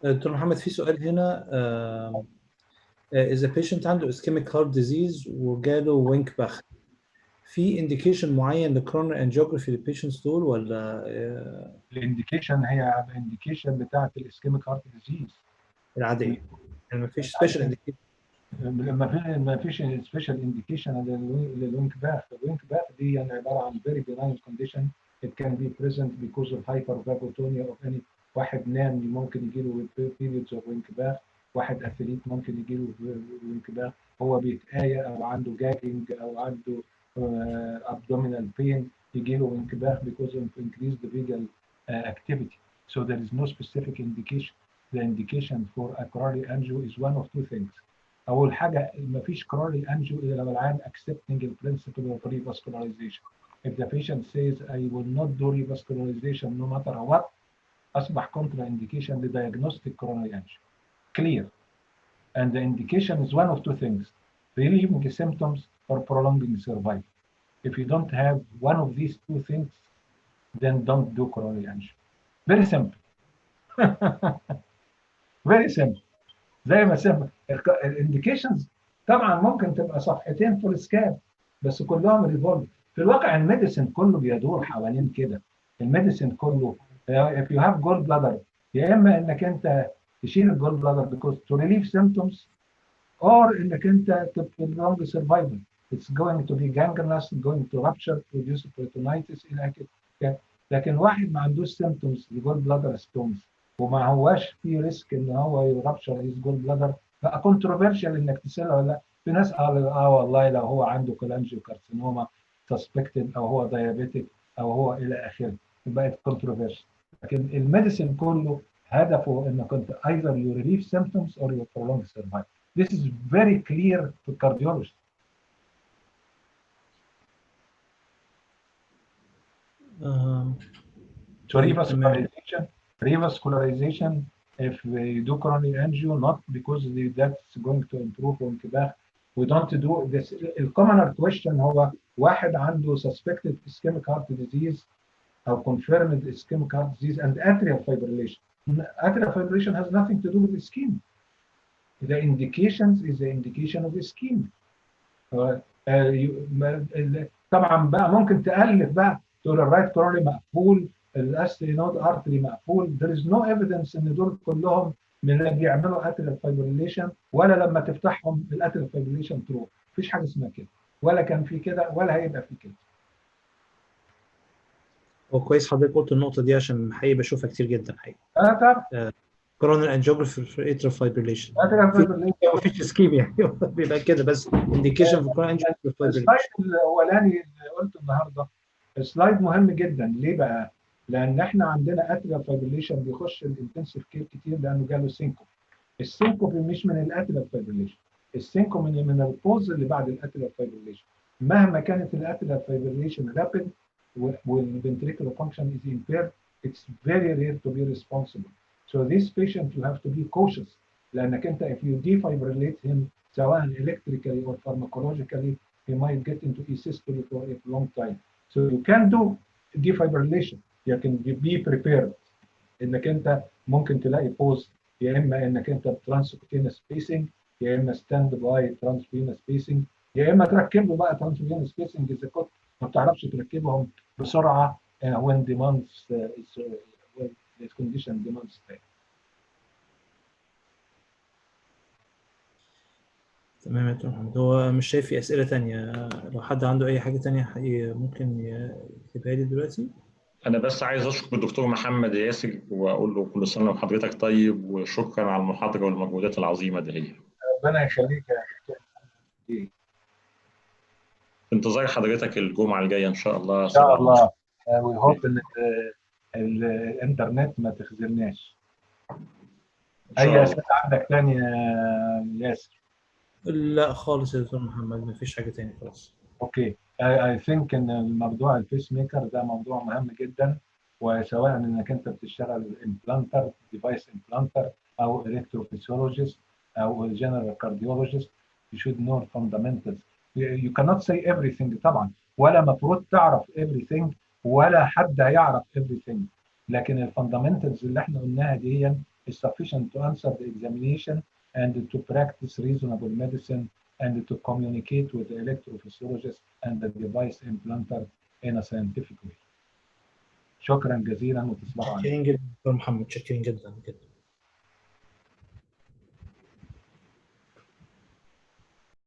دكتور محمد في سؤال هنا. إذا patient عنده ischemic heart disease وجاله وينك باخ، في انديكيشن معين للكورونر انجيوجرافي للبيشنتس دول ولا؟ الانديكيشن هي الانديكيشن بتاعت الاسكيميك هارت ديزيز العاديه، يعني ما فيش سبيشال انديكيشن. ما فيش سبيشال انديكيشن للوينك باخ. الوينك باخ دي يعني عباره عن فيري بيناين كونديشن. It can be present because of hypervagotonia of any. واحد نام ممكن يجي له periods of وينك باخ. واحد اثليت ممكن يجي له وينك باخ. هو بيتآية او عنده جاجنج او عنده abdominal pain يجي له وينك باخ because of increased vagal activity. So there is no specific indication. The indication for a coronary angio is one of two things. أول حاجة ما فيش coronary angio إلا لو العيان accepting the principle of revascularization. If the patient says I will not do revascularization no matter what, أصبح contraindication لdiagnostic coronary angio. Clear. And the indication is one of two things: relieving the symptoms or prolonging survival. If you don't have one of these two things, then don't do coronary angio. Very simple. Very simple. زي ما سمع الانديكيشنز طبعا ممكن تبقى صفحتين فول سكاب بس كلهم ريفولف. في الواقع الميديسن كله بيدور حوالين كده. الميديسن كله if you have gall bladder يا اما انك انت تشيل الجول بلادر because to relieve symptoms or انك انت to prolong survival. It's going to be gangrenous, going to rupture, produce peritonitis الى كده. لكن واحد ما عندوش symptoms الجول بلادر ستونز وما هواش في ريسك ان هو يرابشر هيز جول بلادر، بقى كونتروفيرشال انك تسالها ولا لا. في ناس قالوا والله لو هو عنده كولانجيو كارسينوما سسبكتد او هو دايابيتيك او هو الى اخره بقت كونتروفيرشال. لكن الميديسن كله هدفه انك انت either you relieve symptoms or you prolong survival. This is very clear to cardiology. So revascularization if we do coronary angio, not because that's going to improve وانتباه. We don't do this. The commoner question هو واحد عنده suspected ischemic heart disease أو confirmed ischemic heart disease and atrial fibrillation. Atrial fibrillation has nothing to do with ischemia. The indications is the indication of ischemia. طبعا بقى ممكن تألف بقى تقول الرايت كورونري مقفول، الاسترينود ارتري مقفول. There is no evidence ان دول كلهم من اللي بيعملوا اتريال فايبريليشن، ولا لما تفتحهم الاتريال فايبريليشن تروح. مفيش حاجه اسمها كده، ولا كان في كده ولا هيبقى في كده. هو كويس حضرتك قلت النقطه دي عشان حقيقي بشوفها كتير جدا حقيقي. طبعا كورونال انجيوجرافي في اتريال فايبريليشن اتريال فايبريليشن مفيش اسكيميا بيبقى كده بس انديكيشن في كورونال انجيوجرافي السلايد فايبريليشن. الاولاني اللي قلته النهارده سلايد مهم جدا. ليه بقى؟ لان احنا عندنا اتريال فايبريليشن بيخش الانتنسيف كير كتير لانه جاله سينكوب. السينكوب مش من الاتريال فايبريليشن، السينكوب من البوز اللي بعد الاتريال فايبريليشن. مهما كانت الاتريال فايبريليشن رابيد والventricular function is impaired, it's very rare to be responsible. So this patient you have to be cautious. لانك انت if you defibrillate him سواء electrically or pharmacologically, he might get into asystole for a long time. So you can do defibrillation. You can be prepared. انك انت ممكن تلاقي pause، يا اما انك انت transcutaneous spacing، يا اما stand by transvenous spacing، يا اما تركب له بقى transvenous spacing اذا كنت ما بتعرفش تركبهم بسرعه when demands when the condition demands that. تمام يا دكتور محمد. هو مش شايف في اسئله تانية، لو حد عنده اي حاجه تانية حقيقي ممكن يكتبها لي دلوقتي. أنا بس عايز أشكر الدكتور محمد ياسر وأقول له كل سنة وحضرتك طيب، وشكرا على المحاضرة والمجهودات العظيمة دي. ربنا يخليك يا دكتور. في انتظار حضرتك الجمعة الجاية إن شاء الله. ان شاء الله. we hope ان الانترنت ما تخذلناش. اي اسئله عندك تاني يا ياسر؟ لا خالص يا دكتور محمد، مفيش حاجه تاني خلاص. اوكي. I think ان الموضوع البيس ميكر ده موضوع مهم جدا، وسواء انك انت بتشتغل امبلانتر ديفايس امبلانتر او الكتروفيسيولوجيست او جنرال كارديولوجيست you should know fundamentals. You cannot say everything طبعا، ولا مفروض تعرف everything، ولا حد هيعرف everything، لكن الفاندامنتالز اللي احنا قلناها دي is sufficient to answer the examination and to practice reasonable medicine and to communicate with the electrophysiologist and the device implanter in a scientific way. شكرا جزيلا وتصبحوا على خير. شاكرين جدا دكتور محمد، شاكرين جدا جدا.